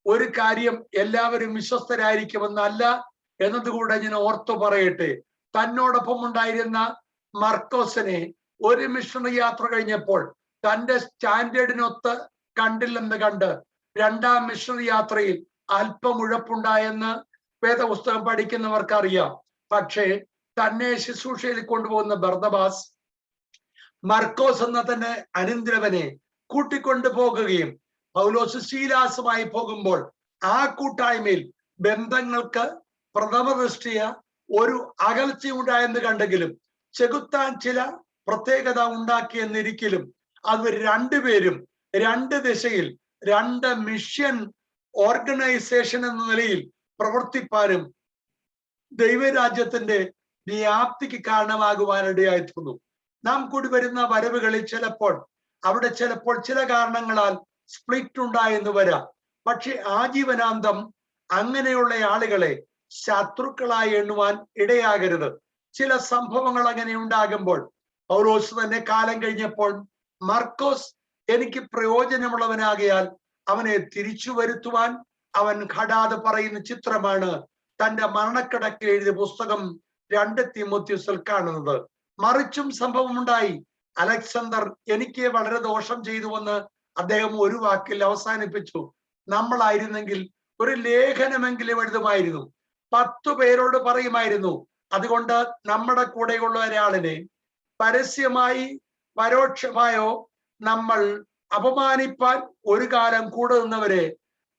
ഒരു കാര്യം എല്ലാവരും വിശ്വസ്തരായിരിക്കുമെന്നല്ല എന്നതുകൂടെ ഞാൻ ഓർത്തു പറയട്ടെ. തന്നോടൊപ്പം ഉണ്ടായിരുന്ന മർക്കോസിനെ ഒരു മിഷണറി യാത്ര കഴിഞ്ഞപ്പോൾ തന്റെ സ്റ്റാൻഡേർഡിനൊത്ത് കണ്ടില്ലെന്ന് കണ്ട് രണ്ടാം മിഷണറി യാത്രയിൽ അല്പം ഉഴപ്പുണ്ടായെന്ന് വേദപുസ്തകം പഠിക്കുന്നവർക്കറിയാം. പക്ഷേ തന്നെ ശുശ്രൂഷയിൽ കൊണ്ടുപോകുന്ന ബർന്നബാസ് മർക്കോസ് എന്ന തന്നെ അനന്തരവനെ കൂട്ടിക്കൊണ്ടു പോകുകയും പൗലോസ് ശീലാസുമായി പോകുമ്പോൾ ആ കൂട്ടായ്മയിൽ ബന്ധങ്ങൾക്ക് പ്രഥമ ദൃഷ്ടിയ ഒരു അകൽച്ചയുണ്ടായെന്ന് കണ്ടെങ്കിലും ചെകുത്താൻ ചില പ്രത്യേകത ഉണ്ടാക്കിയെന്നിരിക്കലും അത് രണ്ടുപേരും രണ്ട് ദിശയിൽ രണ്ട് മിഷൻ ഓർഗനൈസേഷൻ എന്ന നിലയിൽ പ്രവർത്തിപ്പാനും ദൈവരാജ്യത്തിന്റെ വ്യാപ്തിക്ക് കാരണമാകുവാനിടയായിത്തീർന്നു. നാം കൂടി വരുന്ന വരവുകളിൽ ചിലപ്പോൾ ചില കാരണങ്ങളാൽ സ്പ്ലിറ്റ് ഉണ്ടായെന്ന് വരാം. പക്ഷെ ആജീവനാന്തം അങ്ങനെയുള്ള ആളുകളെ ശത്രുക്കളായി എണ്ണുവാൻ ഇടയാകരുത്. ചില സംഭവങ്ങൾ അങ്ങനെ ഉണ്ടാകുമ്പോൾ പൗലോസ് തന്നെ കാലം കഴിഞ്ഞപ്പോൾ മർക്കോസ് എനിക്ക് പ്രയോജനമുള്ളവനാകയാൽ അവനെ തിരിച്ചു വരുത്തുവാൻ അവൻ ഘടാതെ പറയുന്ന ചിത്രമാണ് തന്റെ മരണക്കിടക്കിൽ എഴുതിയ പുസ്തകം 2 തീമോഥെയോസിൽ കാണുന്നത്. മറിച്ചും സംഭവമുണ്ടായി. അലക്സാണ്ടർ എനിക്ക് വളരെ ദോഷം ചെയ്തുവെന്ന് അദ്ദേഹം ഒരു വാക്കിൽ അവസാനിപ്പിച്ചു. നമ്മളായിരുന്നെങ്കിൽ ഒരു ലേഖനമെങ്കിലും എഴുതുമായിരുന്നു, 10 പേരോട് പറയുമായിരുന്നു. അതുകൊണ്ട് നമ്മുടെ കൂടെയുള്ള ഒരാളിനെ പരസ്യമായി പരോക്ഷമായോ നമ്മൾ അപമാനിപ്പാൻ ഒരു കാലം കൂടെ നിന്നവരെ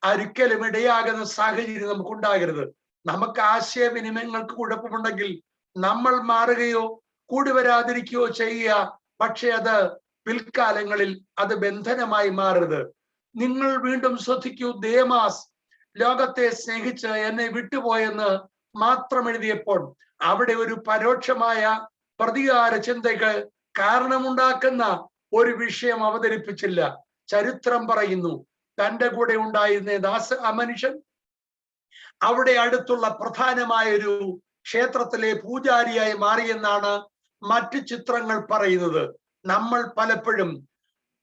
ഒരിക്കലും ഇടയാകുന്ന സാഹചര്യം നമുക്കുണ്ടാകരുത്. നമുക്ക് ആശയവിനിമയങ്ങൾക്ക് കുഴപ്പമുണ്ടെങ്കിൽ നമ്മൾ മാറുകയോ കൂടി വരാതിരിക്കുകയോ ചെയ്യുക. പക്ഷെ അത് പിൽക്കാലങ്ങളിൽ അത് ബന്ധനമായി മാറരുത്. നിങ്ങൾ വീണ്ടും ശ്രദ്ധിക്കൂ, ദേമാസ് ലോകത്തെ സ്നേഹിച്ച് എന്നെ വിട്ടുപോയെന്ന് മാത്രം എഴുതിയപ്പോൾ അവിടെ ഒരു പരോക്ഷമായ പ്രതികാര ചിന്തകൾ കാരണമുണ്ടാക്കുന്ന ഒരു വിഷയം അവതരിപ്പിച്ചില്ല. ചരിത്രം പറയുന്നു, തന്റെ കൂടെ ഉണ്ടായിരുന്ന ആ മനുഷ്യൻ അവിടെ അടുത്തുള്ള പ്രധാനമായ ഒരു ക്ഷേത്രത്തിലെ പൂജാരിയായി മാറിയെന്നാണ് മറ്റ് ചിത്രങ്ങൾ പറയുന്നത്. നമ്മൾ പലപ്പോഴും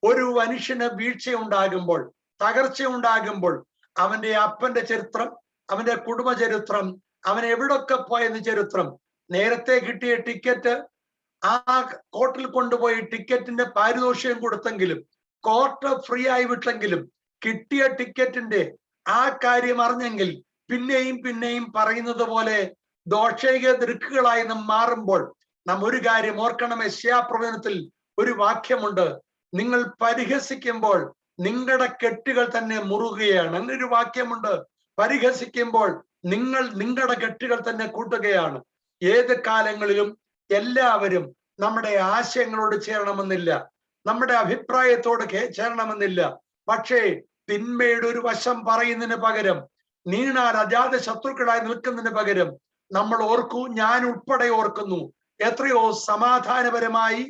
ഒരു മനുഷ്യന് വീഴ്ചയുണ്ടാകുമ്പോൾ, തകർച്ചയുണ്ടാകുമ്പോൾ അവന്റെ അപ്പന്റെ ചരിത്രം, അവന്റെ കുടുംബ ചരിത്രം, അവൻ എവിടൊക്കെ പോയെന്ന ചരിത്രം, നേരത്തെ കിട്ടിയ ടിക്കറ്റ് ആ കോർട്ടിൽ കൊണ്ടുപോയി ടിക്കറ്റിന്റെ പാരിതോഷികം കൊടുത്തെങ്കിലും, കോർട്ട് ഫ്രീ ആയി വിട്ടെങ്കിലും, കിട്ടിയ ടിക്കറ്റിന്റെ ആ കാര്യം അറിഞ്ഞെങ്കിൽ പിന്നെയും പിന്നെയും പറയുന്നത് പോലെ ദോഷൈക ദൃക്കുകളായി നാം മാറുമ്പോൾ നാം ഒരു കാര്യം ഓർക്കണം. യെശയ്യാപ്രവചനത്തിൽ ഒരു വാക്യമുണ്ട്, നിങ്ങൾ പരിഹസിക്കുമ്പോൾ നിങ്ങളുടെ കെട്ടുകൾ തന്നെ മുറുകയാണ് എന്നൊരു വാക്യമുണ്ട്. പരിഹസിക്കുമ്പോൾ നിങ്ങൾ നിങ്ങളുടെ കെട്ടുകൾ തന്നെ കൂട്ടുകയാണ്. ഏത് കാലങ്ങളിലും എല്ലാവരും നമ്മുടെ ആശയങ്ങളോട് ചേരണമെന്നില്ല, നമ്മുടെ അഭിപ്രായത്തോട് ചേരണമെന്നില്ല. പക്ഷേ തിന്മയുടെ ഒരു വശം പറയുന്നതിന് പകരം, നീണാൽ അജാത ശത്രുക്കളായി നിൽക്കുന്നതിന് പകരം നമ്മൾ ഓർക്കൂ, ഞാൻ ഉൾപ്പെടെ ഓർക്കുന്നു, എത്രയോ സമാധാനപരമായി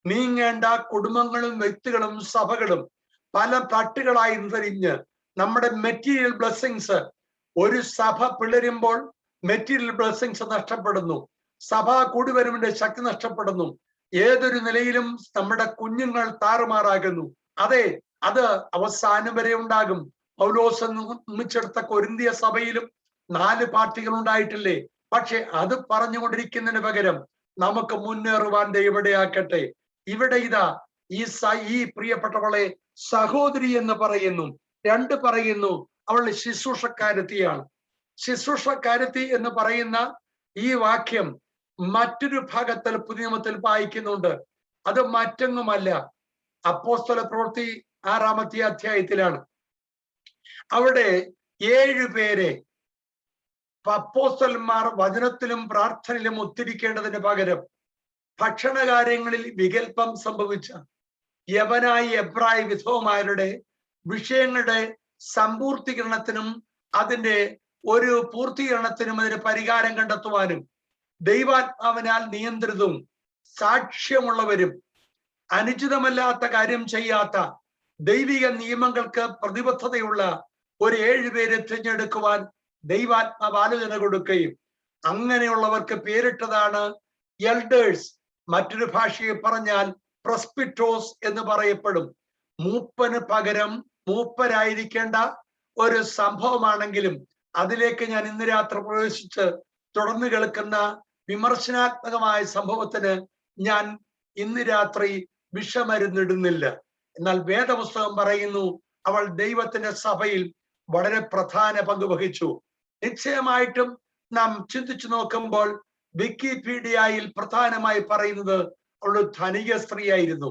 നീങ്ങേണ്ട കുടുംബങ്ങളും വ്യക്തികളും സഭകളും പല തട്ടുകളായി തിരിഞ്ഞ് നമ്മുടെ മെറ്റീരിയൽ ബ്ലെസ്സിങ്സ്, ഒരു സഭ പിളരുമ്പോൾ മെറ്റീരിയൽ ബ്ലെസ്സിങ്സ് നഷ്ടപ്പെടുന്നു, സഭ കൂടിവരവിന്റെ ശക്തി നഷ്ടപ്പെടുന്നു, ഏതൊരു നിലയിലും നമ്മുടെ കുഞ്ഞുങ്ങൾ താറുമാറാകുന്നു. അതെ, അത് അവസാനം വരെ ഉണ്ടാകും. പൗലോസ് നിർമ്മിച്ചെടുത്ത കൊരിന്തിയ സഭയിലും 4 പാർട്ടികൾ ഉണ്ടായിട്ടില്ലേ? പക്ഷെ അത് പറഞ്ഞുകൊണ്ടിരിക്കുന്നതിന് പകരം നമുക്ക് മുന്നേറുവാൻ ദൈവമിടയാക്കട്ടെ. ഇവിടെ ഇതാ ഈ പ്രിയപ്പെട്ടവളെ സഹോദരി എന്ന് പറയുന്നു. 2 പറയുന്നു അവൾ ശുശ്രൂഷക്കാരത്തിയാണ്. ശുശ്രൂഷക്കാരത്തി എന്ന് പറയുന്ന ഈ വാക്യം മറ്റൊരു ഭാഗത്തിൽ പുതിയ നിയമത്തിൽ വായിക്കുന്നുണ്ട്. അത് മറ്റൊന്നുമല്ല, അപ്പോസ്തല പ്രവൃത്തി 6-ാമത്തെ അധ്യായത്തിലാണ്. അവിടെ 7 പേരെ അപ്പോസ്തലന്മാർ വചനത്തിലും പ്രാർത്ഥനയിലും ഉദ്ധരിക്കേണ്ടതിന് പകരം ഭക്ഷണകാര്യങ്ങളിൽ വികല്പം സംഭവിച്ച യവനായി എബ്രായ വിധവമാരുടെ വിഷയങ്ങളുടെ സമ്പൂർത്തീകരണത്തിനും അതിന്റെ ഒരു പൂർത്തീകരണത്തിനും അതിന് പരിഹാരം കണ്ടെത്തുവാനും ദൈവാത്മാവിനാൽ നിയന്ത്രിതവും സാക്ഷ്യമുള്ളവരും അനുചിതമല്ലാത്ത കാര്യം ചെയ്യാത്ത ദൈവിക നിയമങ്ങൾക്ക് പ്രതിബദ്ധതയുള്ള ഒരു 7 പേരെ തിരഞ്ഞെടുക്കുവാൻ ദൈവാത്മാവ് ആലോചന കൊടുക്കുകയും അങ്ങനെയുള്ളവർക്ക് പേരിട്ടതാണ് എൽഡേഴ്സ്. മറ്റൊരു ഭാഷയിൽ പറഞ്ഞാൽ പ്രസ്പിറ്റോസ് എന്ന് പറയപ്പെടും. മൂപ്പന് പകരം മൂപ്പരായിരിക്കേണ്ട ഒരു സംഭവമാണെങ്കിലും അതിലേക്ക് ഞാൻ ഇന്ന് രാത്രി പ്രവേശിച്ച് തുടർന്ന് കേൾക്കുന്ന വിമർശനാത്മകമായ സംഭവത്തിന് ഞാൻ ഇന്ന് രാത്രി വിഷമരുന്നിടുന്നില്ല. എന്നാൽ വേദപുസ്തകം പറയുന്നു അവൾ ദൈവത്തിന്റെ സഭയിൽ വളരെ പ്രധാന പങ്ക് വഹിച്ചു. നിശ്ചയമായിട്ടും നാം ചിന്തിച്ചു നോക്കുമ്പോൾ വിക്കിപീഡിയയിൽ പ്രധാനമായി പറയുന്നത് അവൾ ധനിക സ്ത്രീയായിരുന്നു.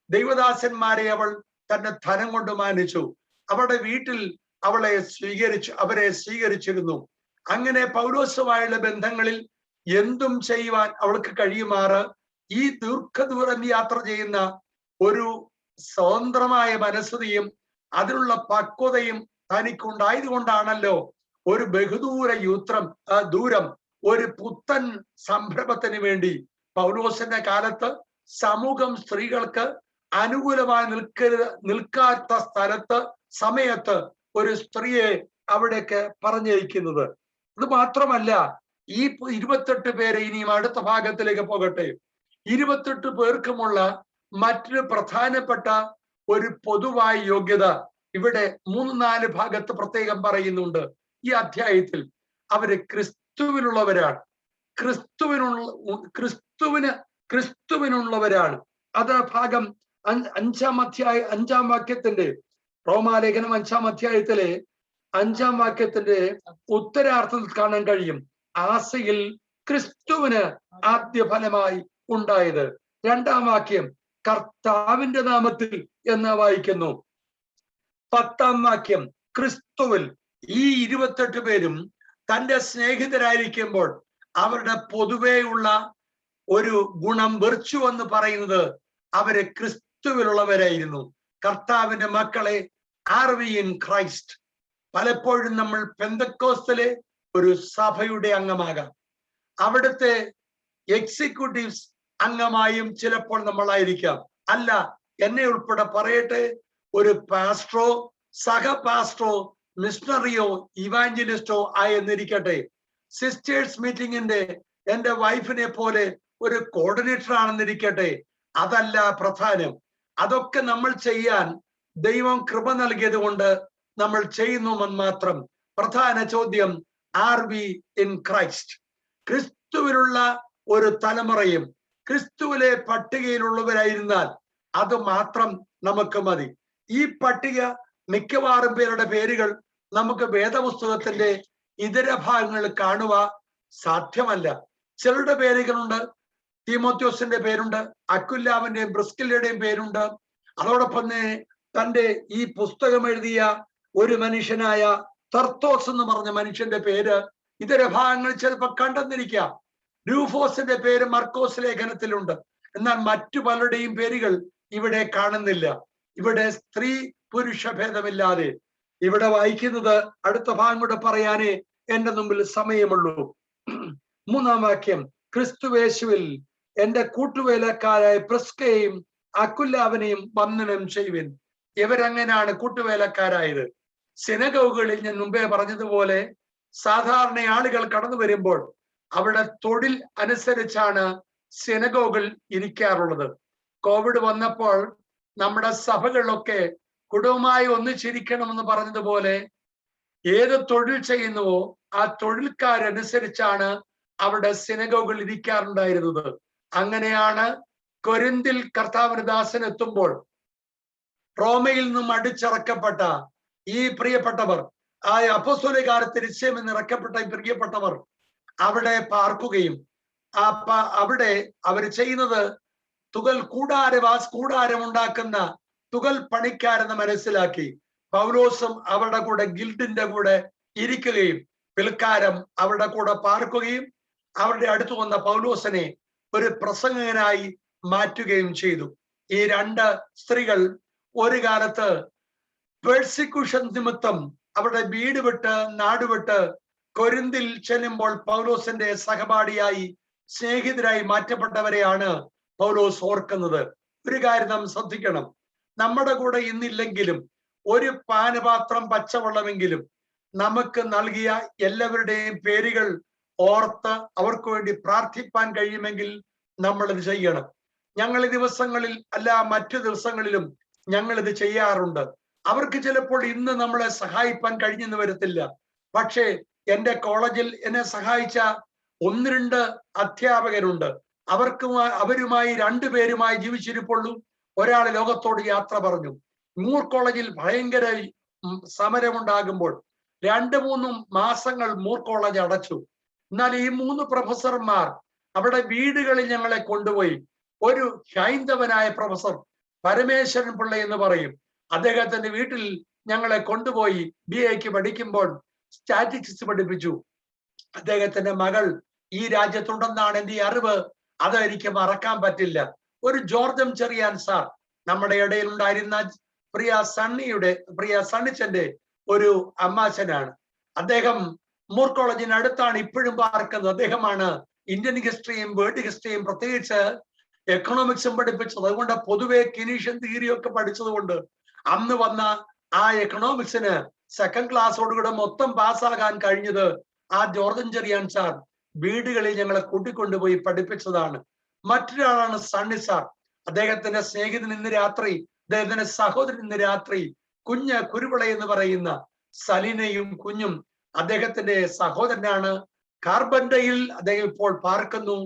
ദൈവദാസന്മാരെ അവൾ തന്റെ ധനം കൊണ്ട് മാനിച്ചു. അവളുടെ വീട്ടിൽ അവരെ സ്വീകരിച്ചിരുന്നു. അങ്ങനെ പൗലോസുമായുള്ള ബന്ധങ്ങളിൽ എന്തും ചെയ്യുവാൻ അവൾക്ക് കഴിയുമാറ് ഈ ദീർഘദൂരം യാത്ര ചെയ്യുന്ന ഒരു സ്വതന്ത്രമായ മനസ്സുതയും അതിനുള്ള പക്വതയും തനിക്കുണ്ടായത് കൊണ്ടാണല്ലോ ഒരു ബഹുദൂര ദൂരം ഒരു പുത്തൻ സംരംഭത്തിന് വേണ്ടി പൗലോസിന്റെ കാലത്ത് സമൂഹം സ്ത്രീകൾക്ക് അനുകൂലമായി നിൽക്കാത്ത സമയത്ത് ഒരു സ്ത്രീയെ അവിടേക്ക് പറഞ്ഞയക്കുന്നത്. ഇത് മാത്രമല്ല, ഈ 28 പേരെ ഇനിയും അടുത്ത ഭാഗത്തിലേക്ക് പോകട്ടെ. 28 പേർക്കുമുള്ള മറ്റൊരു പ്രധാനപ്പെട്ട ഒരു പൊതുവായ യോഗ്യത ഇവിടെ 3-4 ഭാഗത്ത് പ്രത്യേകം പറയുന്നുണ്ട്. ഈ അധ്യായത്തിൽ അവര് ക്രിസ്തുവിനുള്ളവരാണ്. ക്രിസ്തുവിനുള്ളവരാണ്. അത് ഭാഗം 5-ാം വാക്യത്തിന്റെ റോമാലേഖനം 5-ാം അധ്യായത്തിലെ 5-ാം വാക്യത്തിന്റെ ഉത്തരാർത്ഥത്തിൽ കാണാൻ കഴിയും. ആസയിൽ ക്രിസ്തുവിന് ആദ്യ ഫലമായി ഉണ്ടായത്. 2-ാം വാക്യം കർത്താവിന്റെ നാമത്തിൽ എന്ന് വായിക്കുന്നു. 10-ാം വാക്യം ക്രിസ്തുവിൽ. ഈ 28 പേരും തന്റെ സ്നേഹിതരായിരിക്കുമ്പോൾ അവരുടെ പൊതുവെയുള്ള ഒരു ഗുണം വെർച്യു എന്ന് പറയുന്നത് അവര് ക്രിസ്തുവിലുള്ളവരായിരുന്നു. കർത്താവിന്റെ മക്കളെ, ആർ വി ഇൻ ക്രൈസ്റ്റ്. പലപ്പോഴും നമ്മൾ പെന്തക്കോസ്തിലെ ഒരു സഭയുടെ അംഗമാകാം. അവിടുത്തെ എക്സിക്യൂട്ടീവ്സ് അംഗമായും ചിലപ്പോൾ നമ്മളായിരിക്കാം. അല്ല, എന്നെ ഉൾപ്പെടെ പറയട്ടെ, ഒരു പാസ്റ്ററോ സഹ പാസ്റ്ററോ മിഷണറിയോ ഇവാഞ്ചലിസ്റ്റോ ആയെന്നിരിക്കട്ടെ, സിസ്റ്റേഴ്സ് മീറ്റിംഗിന്റെ എന്റെ വൈഫിനെ പോലെ ഒരു കോർഡിനേറ്റർ ആണെന്നിരിക്കട്ടെ, അതല്ല പ്രധാനം. അതൊക്കെ നമ്മൾ ചെയ്യാൻ ദൈവം കൃപ നൽകിയത് കൊണ്ട് നമ്മൾ ചെയ്യുന്നുവെന്ന് മാത്രം. പ്രധാന ചോദ്യം, ആർ വി ഇൻ ക്രൈസ്റ്റ്? ക്രിസ്തുവിലുള്ള ഒരു തലമുറയും ക്രിസ്തുവിലെ പട്ടികയിലുള്ളവരായിരുന്നാൽ അത് മാത്രം നമുക്ക് മതി. ഈ പട്ടിക മിക്കവാറും പേരുടെ പേരുകൾ നമുക്ക് വേദപുസ്തകത്തിന്റെ ഇതര ഭാഗങ്ങളിൽ കാണുക സാധ്യമല്ല. ചിലരുടെ പേരുകളുണ്ട്. തീമോത്യോസിന്റെ പേരുണ്ട്, അക്വിലാവിന്റെയും പ്രിസ്കില്ലയുടെയും പേരുണ്ട്. അതോടൊപ്പം തന്നെ തന്റെ ഈ പുസ്തകം എഴുതിയ ഒരു മനുഷ്യനായ തർത്തോസ് എന്ന് പറഞ്ഞ മനുഷ്യന്റെ പേര് ഇതര ഭാഗങ്ങളിൽ ചിലപ്പോൾ കണ്ടെന്നിരിക്കാം. രൂഫോസിന്റെ പേര് മർക്കോസ് ലേഖനത്തിലുണ്ട്. എന്നാൽ മറ്റു പലരുടെയും പേരുകൾ ഇവിടെ കാണുന്നില്ല. ഇവിടെ സ്ത്രീ പുരുഷ ഭേദമില്ലാതെ ഇവിടെ വായിക്കുന്നത്, അടുത്ത ഭാഗം കൂടെ പറയാനേ എന്റെ മുമ്പിൽ സമയമുള്ളൂ. 3-ാം വാക്യം ക്രിസ്തുവേശുവിൽ എന്റെ കൂട്ടുവേലക്കാരായ പ്രിസ്കയെയും അക്വിലാവിനെയും വന്ദനം ചെയ്യുവിൻ. ഇവരെങ്ങനെയാണ് കൂട്ടുവേലക്കാരായത്? സിനഗോഗുകളിൽ ഞാൻ മുമ്പേ പറഞ്ഞതുപോലെ സാധാരണ ആളുകൾ കടന്നു വരുമ്പോൾ അവിടെ തൊഴിൽ അനുസരിച്ചാണ് സിനഗോഗിൽ ഇരിക്കാറുള്ളത്. കോവിഡ് വന്നപ്പോൾ നമ്മുടെ സഭകളിലൊക്കെ കുടുംബമായി ഒന്നിച്ചിരിക്കണമെന്ന് പറഞ്ഞതുപോലെ ഏത് തൊഴിൽ ചെയ്യുന്നുവോ ആ തൊഴിൽക്കാരനുസരിച്ചാണ് അവിടെ സിനഗോഗിൽ ഇരിക്കാറുണ്ടായിരുന്നത്. അങ്ങനെയാണ് കൊരിന്തിൽ കർത്താവിന്റെ ദാസൻ എത്തുമ്പോൾ റോമയിൽ നിന്നും അടിച്ചിറക്കപ്പെട്ട ഈ പ്രിയപ്പെട്ടവർ, ആ അപ്പോസ്തലകാലത്ത് നിശ്ചയം ഇറക്കപ്പെട്ട ഈ പ്രിയപ്പെട്ടവർ അവിടെ പാർക്കുകയും അവിടെ അവർ ചെയ്യുന്നത് കൂടാരം ഉണ്ടാക്കുന്ന തുകൽ പണിക്കാരെന്ന് മനസ്സിലാക്കി പൗലോസും അവരുടെ കൂടെ ഗിൽഡിന്റെ കൂടെ ഇരിക്കുകയും പിൽക്കാലം അവരുടെ കൂടെ പാർക്കുകയും അവരുടെ അടുത്ത് വന്ന പൗലോസിനെ ഒരു പ്രസംഗകനായി മാറ്റുകയും ചെയ്തു. ഈ രണ്ട് സ്ത്രീകൾ ഒരു കാലത്ത് പെർസിക്യൂഷൻ നിമിത്തം അവരുടെ വീട് വിട്ട് നാടുവിട്ട് കൊരിന്തിൽ ചെല്ലുമ്പോൾ പൗലോസിന്റെ സഹപാഠിയായി സ്നേഹിതരായി മാറ്റപ്പെട്ടവരെയാണ് പൗലോസ് ഓർക്കുന്നത്. ഒരു കാര്യം നാം ശ്രദ്ധിക്കണം, നമ്മുടെ കൂടെ ഇന്നില്ലെങ്കിലും ഒരു പാനപാത്രം പച്ചവെള്ളമെങ്കിലും നമുക്ക് നൽകിയ എല്ലാവരുടെയും പേരുകൾ ഓർത്ത് അവർക്ക് വേണ്ടി പ്രാർത്ഥിപ്പാൻ കഴിയുമെങ്കിൽ നമ്മൾ ഇത് ചെയ്യണം. ഞങ്ങൾ ഈ ദിവസങ്ങളിൽ അല്ല മറ്റു ദിവസങ്ങളിലും ഞങ്ങൾ ഇത് ചെയ്യാറുണ്ട്. അവർക്ക് ചിലപ്പോൾ ഇന്ന് നമ്മളെ സഹായിപ്പാൻ കഴിഞ്ഞെന്ന് വരത്തില്ല. പക്ഷേ എൻ്റെ കോളേജിൽ എന്നെ സഹായിച്ച 1-2 അധ്യാപകരുണ്ട്. അവരുമായി 2 പേരുമായി ജീവിച്ചിരിപ്പുള്ളൂ. ഒരാൾ ലോകത്തോട് യാത്ര പറഞ്ഞു. മൂർ കോളേജിൽ ഭയങ്കര സമരമുണ്ടാകുമ്പോൾ 2-3 മാസങ്ങൾ മൂർ കോളേജ് അടച്ചു. എന്നാൽ ഈ 3 പ്രൊഫസർമാർ അവിടെ വീടുകളിൽ ഞങ്ങളെ കൊണ്ടുപോയി. ഒരു ഹൈന്ദവനായ പ്രൊഫസർ പരമേശ്വരൻ പിള്ള എന്ന് പറയും, അദ്ദേഹത്തിന്റെ വീട്ടിൽ ഞങ്ങളെ കൊണ്ടുപോയി BA പഠിക്കുമ്പോൾ സ്റ്റാറ്റിസ്റ്റിക്സ് പഠിപ്പിച്ചു. അദ്ദേഹത്തിന്റെ മകൾ ഈ രാജ്യത്തുണ്ടെന്നാണ് എൻ്റെ അറിവ്. അത് എനിക്ക് മറക്കാൻ പറ്റില്ല. ഒരു ജോർജം ചെറിയാൻ സാർ നമ്മുടെ ഇടയിൽ ഉണ്ടായിരുന്ന പ്രിയ സണ്ണിച്ചന്റെ ഒരു അമ്മാച്ചനാണ്. അദ്ദേഹം മൂർ കോളേജിന് അടുത്താണ് ഇപ്പോഴും പാർക്കുന്നത്. അദ്ദേഹമാണ് ഇന്ത്യൻ ഹിസ്റ്ററിയും വേൾഡ് ഹിസ്റ്ററിയും പ്രത്യേകിച്ച് എക്കണോമിക്സും പഠിപ്പിച്ചത്. അതുകൊണ്ട് പൊതുവെ കിനീഷ്യൻ തിയറിയൊക്കെ പഠിച്ചത് കൊണ്ട് അന്ന് വന്ന ആ എക്കണോമിക്സിന് 2nd ക്ലാസ്സോടുകൂടെ മൊത്തം പാസ്സാകാൻ കഴിഞ്ഞത് ആ ജോർജൻ ചെറിയാൻ സാർ വീടുകളിൽ ഞങ്ങളെ കൂട്ടിക്കൊണ്ടുപോയി പഠിപ്പിച്ചതാണ്. മറ്റൊരാളാണ് സണ്ണി സാർ. അദ്ദേഹത്തിന്റെ സ്നേഹിതൻ ഇന്ന് രാത്രി, അദ്ദേഹത്തിന്റെ സഹോദരൻ ഇന്ന് രാത്രി കുരുവിള എന്ന് പറയുന്ന സലീനയും കുഞ്ഞും അദ്ദേഹത്തിന്റെ സഹോദരനാണ്. കാർബൻഡയിൽ അദ്ദേഹം ഇപ്പോൾ പാർക്കുന്നു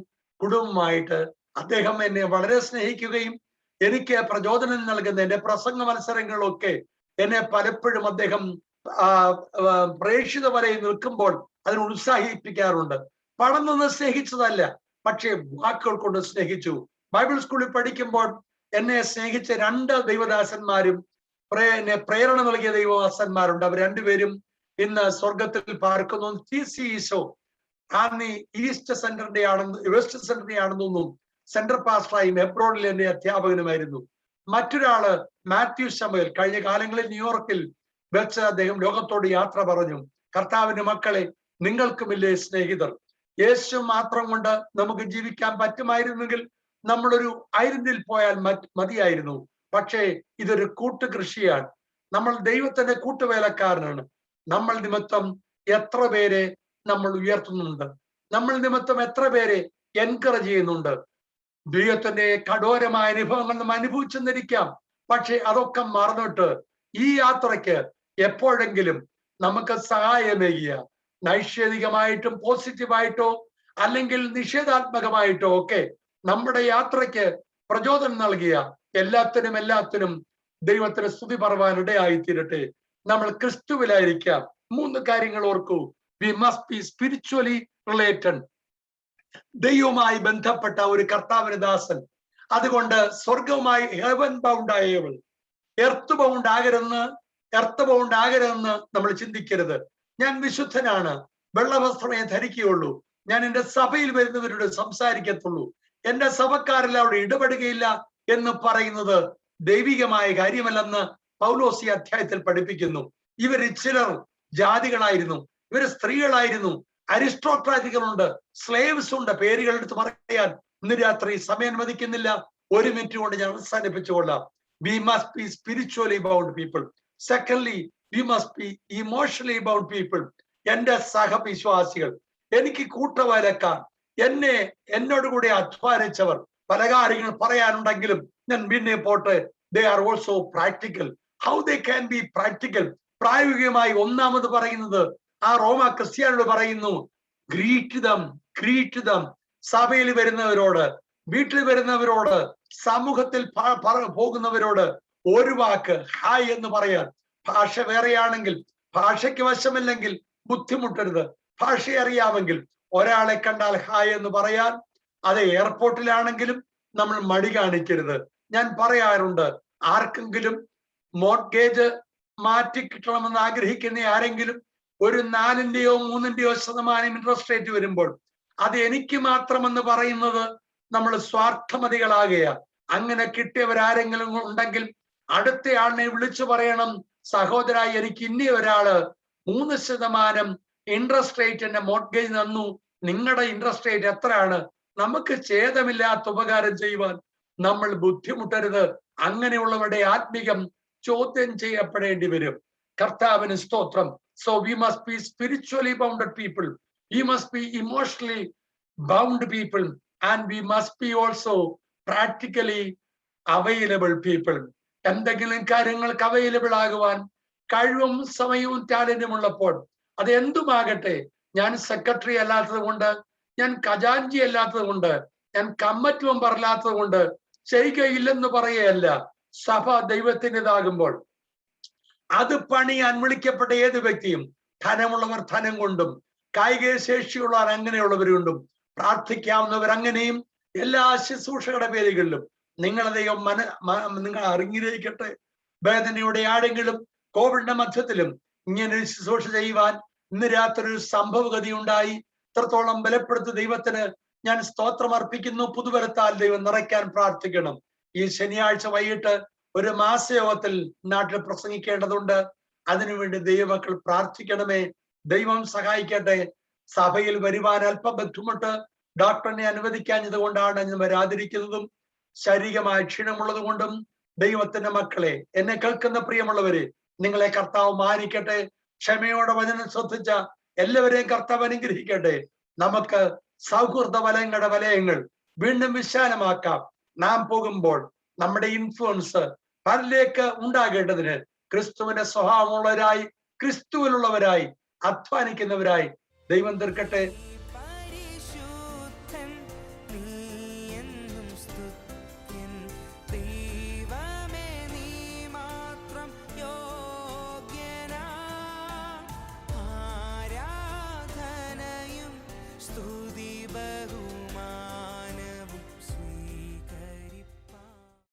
കുടുംബമായിട്ട്. അദ്ദേഹം എന്നെ വളരെ സ്നേഹിക്കുകയും എനിക്ക് പ്രചോദനം നൽകുന്ന എൻ്റെ പ്രസംഗ മത്സരങ്ങളൊക്കെ എന്നെ പലപ്പോഴും അദ്ദേഹം പ്രേക്ഷിത വരയിൽ നിൽക്കുമ്പോൾ അതിനെ ഉത്സാഹിപ്പിക്കാറുണ്ട്. പണം നിന്ന് സ്നേഹിച്ചതല്ല, പക്ഷേ വാക്കുകൾ കൊണ്ട് സ്നേഹിച്ചു. ബൈബിൾ സ്കൂളിൽ പഠിക്കുമ്പോൾ എന്നെ സ്നേഹിച്ച 2 ദൈവദാസന്മാരും എന്നെ പ്രേരണ നൽകിയ ദൈവദാസന്മാരുണ്ട്. അവർ 2 പേരും ഇന്ന് സ്വർഗത്തിൽ പാർക്കുന്നു. TC ഈശോ ആന്നി വെസ്റ്റ് സെന്ററിന്റെ ആണെന്നൊന്നും സെൻട്രൽ പാസ്റ്ററായും എബ്രോഡിൽ എന്റെ അധ്യാപകനുമായിരുന്നു. മറ്റൊരാള് മാത്യു ശമുവേൽ കഴിഞ്ഞ കാലങ്ങളിൽ ന്യൂയോർക്കിൽ വെച്ച് അദ്ദേഹം ലോകത്തോട് യാത്ര പറഞ്ഞു. കർത്താവിന്റെ മക്കളെ, നിങ്ങൾക്കുമില്ലേ സ്നേഹിതർ? യേശു മാത്രം കൊണ്ട് നമുക്ക് ജീവിക്കാൻ പറ്റുമായിരുന്നെങ്കിൽ നമ്മളൊരു ഐലൻഡിൽ പോയാൽ മതിയായിരുന്നു. പക്ഷേ ഇതൊരു കൂട്ടുകൃഷിയാണ്. നമ്മൾ ദൈവത്തിന്റെ കൂട്ടുവേലക്കാരനാണ്. നമ്മൾ നിമിത്തം എത്ര പേരെ നമ്മൾ ഉയർത്തുന്നുണ്ട്? നമ്മൾ നിമിത്തം എത്ര പേരെ എൻകറേജ് ചെയ്യുന്നുണ്ട്? ദൈവത്തിന്റെ കഠോരമായ അനുഭവങ്ങൾ നമ്മൾ അനുഭവിച്ചെന്നിരിക്കാം. പക്ഷെ അതൊക്കെ മറന്നിട്ട് ഈ യാത്രയ്ക്ക് എപ്പോഴെങ്കിലും നമുക്ക് സഹായമേകിയ, നൈഷേധികമായിട്ടും പോസിറ്റീവായിട്ടോ അല്ലെങ്കിൽ നിഷേധാത്മകമായിട്ടോ ഒക്കെ നമ്മുടെ യാത്രയ്ക്ക് പ്രചോദനം നൽകിയ എല്ലാത്തിനും ദൈവത്തിന് സ്തുതി പറവാൻ ഇടയായിത്തീരട്ടെ. നമ്മൾ ക്രിസ്തുവിലായിരിക്കാം. 3 കാര്യങ്ങൾ ഓർക്കൂ. We must be spiritually related. ദൈവവുമായി ബന്ധപ്പെട്ട ഒരു കർത്താവിന്റെ ദാസൻ. അതുകൊണ്ട് സ്വർഗവുമായി ഹെവൻ ബൗണ്ട് ആയവൾ എർത്ത് ബൗണ്ട് ആകരുതെന്ന് നമ്മൾ ചിന്തിക്കരുത്. ഞാൻ വിശുദ്ധനാണ്, വെള്ളവസ്ത്രമേ ധരിക്കുകയുള്ളൂ, ഞാൻ എൻ്റെ സഭയിൽ വരുന്നവരോട് സംസാരിക്കത്തുള്ളൂ, എൻ്റെ സഭക്കാരെല്ലാം അവിടെ ഇടപെടുകയില്ല എന്ന് പറയുന്നത് ദൈവികമായ കാര്യമല്ലെന്ന് പൗലോസ് ഈ അധ്യായത്തിൽ പഠിപ്പിക്കുന്നു. ഇവര് ചിലർ ജാതികളായിരുന്നു, ഇവര് സ്ത്രീകളായിരുന്നു, അരിസ്റ്റോക്രാറ്റുകളുണ്ട്, സ്ലേവ്സ് ഉണ്ട്. പേരുകൾ എടുത്ത് പറയാൻ ഇന്ന് രാത്രി സമയം അനുവദിക്കുന്നില്ല. 1 മിനിറ്റ് കൊണ്ട് ഞാൻ അവസാനിപ്പിച്ചുകൊള്ളാം. We must be spiritually bound people. Secondly, we must be emotionally bound people. എൻ്റെ സഹവിശ്വാസികൾ, എനിക്ക് കൂട്ടവേലക്കാർ, എന്നോട് കൂടെ അധ്വാനിച്ചവർ, പല കാര്യങ്ങൾ പറയാനുണ്ടെങ്കിലും ഞാൻ പിന്നെ പോട്ടെ. They are also practical. How they can be practical. പ്രായോഗികമായി ഒന്നാമത് പറയുന്നത് ആ റോമ ക്രിസ്ത്യാനിയോട് പറയുന്നു, ഗ്രീറ്റ് ദം. സഭയിൽ വരുന്നവരോട്, വീട്ടിൽ വരുന്നവരോട്, സമൂഹത്തിൽ പോകുന്നവരോട് ഒരു വാക്ക് ഹായ് എന്ന് പറയാൻ. ഭാഷ വേറെയാണെങ്കിൽ, ഭാഷയ്ക്ക് വശമില്ലെങ്കിൽ ബുദ്ധിമുട്ടരുത്. ഭാഷ അറിയാമെങ്കിൽ ഒരാളെ കണ്ടാൽ ഹായ് എന്ന് പറയാൻ. അത് എയർപോർട്ടിലാണെങ്കിലും നമ്മൾ മടി കാണിക്കരുത്. ഞാൻ പറയാറുണ്ട്, ആർക്കെങ്കിലും മോർഗേജ് മാറ്റി കിട്ടണമെന്ന് ആഗ്രഹിക്കുന്ന ആരെങ്കിലും ഒരു 4-ന്റെയോ 3-ന്റെയോ ശതമാനം ഇൻട്രസ്റ്റ് റേറ്റ് വരുമ്പോൾ അത് എനിക്ക് മാത്രമെന്ന് പറയുന്നത് നമ്മൾ സ്വാർത്ഥമതികളാകുക. അങ്ങനെ കിട്ടിയവരാരെങ്കിലും ഉണ്ടെങ്കിൽ അടുത്തയാളിനെ വിളിച്ചു പറയണം, സഹോദര, എനിക്ക് ഇനി ഒരാള് 3% ഇൻട്രസ്റ്റ് റേറ്റ് എന്റെ മോർഗേജ് തന്നു, നിങ്ങളുടെ ഇൻട്രസ്റ്റ് റേറ്റ് എത്രയാണ്? നമുക്ക് ഛേദമില്ലാത്ത ഉപകാരം ചെയ്യുവാൻ നമ്മൾ ബുദ്ധിമുട്ടരുത്. അങ്ങനെയുള്ളവരുടെ ആത്മികം ചോദ്യം ചെയ്യപ്പെടേണ്ടി വരും. കർത്താവിന് സ്തോത്രം. So we must be spiritually bounded people, V must B emotionally bound people, and we must B also practically available people. എന്തെങ്കിലും കാര്യങ്ങൾക്ക് അവൈലബിൾ ആകുവാൻ കഴിവും സമയവും ടാലന്റും ഉള്ളപ്പോൾ അത് എന്തുമാകട്ടെ, ഞാൻ സെക്രട്ടറി അല്ലാത്തത് കൊണ്ട്, ഞാൻ ഖജാൻജി അല്ലാത്തത് കൊണ്ട്, ഞാൻ കമ്മിറ്റി മെമ്പർ അല്ലാത്തത് കൊണ്ട് ചെയ്യുകയില്ലെന്ന് പറയുകയല്ല. സഭ ദൈവത്തിൻ്റെതാകുമ്പോൾ അത് പണിയാൻ വിളിക്കപ്പെട്ട ഏത് വ്യക്തിയും, ധനമുള്ളവർ ധനം കൊണ്ടും, കായിക ശേഷിയുള്ളവർ അങ്ങനെയുള്ളവരുകൊണ്ടും, പ്രാർത്ഥിക്കാവുന്നവർ അങ്ങനെയും, എല്ലാ ശുശ്രൂഷകളുടെ പേരുകളിലും നിങ്ങളെ ദൈവം നിങ്ങൾ അറിഞ്ഞിരിക്കട്ടെ. വേദനയുടെ ആഴെങ്കിലും കോവിഡിന്റെ മധ്യത്തിലും ഇങ്ങനെ ശുശ്രൂഷ ചെയ്യുവാൻ ഇന്ന് രാത്രി ഒരു സംഭവഗതി ഉണ്ടായി. ഇത്രത്തോളം ബലപ്പെടുത്തി ദൈവത്തിന് ഞാൻ സ്തോത്രം അർപ്പിക്കുന്നു. പുതുബലത്താൽ ദൈവം നിറയ്ക്കാൻ പ്രാർത്ഥിക്കണം. ഈ ശനിയാഴ്ച വൈകിട്ട് ഒരു മാസയോഗത്തിൽ നാട്ടിൽ പ്രസംഗിക്കേണ്ടതുണ്ട്. അതിനുവേണ്ടി ദൈവമക്കൾ പ്രാർത്ഥിക്കണമേ. ദൈവം സഹായിക്കട്ടെ. സഭയിൽ വരുവാൻ അല്പം ബുദ്ധിമുട്ട് ഡോക്ടറിനെ അനുവദിക്കാഞ്ഞത് കൊണ്ടാണ് ഞാൻ വരാതിരിക്കുന്നതും ശാരീരികമായ ക്ഷീണമുള്ളത് കൊണ്ടും. ദൈവത്തിന്റെ മക്കളെ, എന്നെ കേൾക്കുന്ന പ്രിയമുള്ളവരെ, നിങ്ങളെ കർത്താവ് മാനിക്കട്ടെ. ക്ഷമയോടെ വചനം ശ്രദ്ധിച്ച എല്ലാവരെയും കർത്താവ് അനുഗ്രഹിക്കട്ടെ. നമുക്ക് സൗഹൃദ വലയങ്ങൾ വീണ്ടും വിശാലമാക്കാം. നാം പോകുമ്പോൾ നമ്മുടെ ഇൻഫ്ലുവൻസ് പലരിലേക്ക് ഉണ്ടാകേണ്ടതിന് ക്രിസ്തുവിന്റെ സ്വഭാവമുള്ളവരായി, ക്രിസ്തുവിലുള്ളവരായി, അധ്വാനിക്കുന്നവരായി ദൈവം തീർക്കട്ടെ.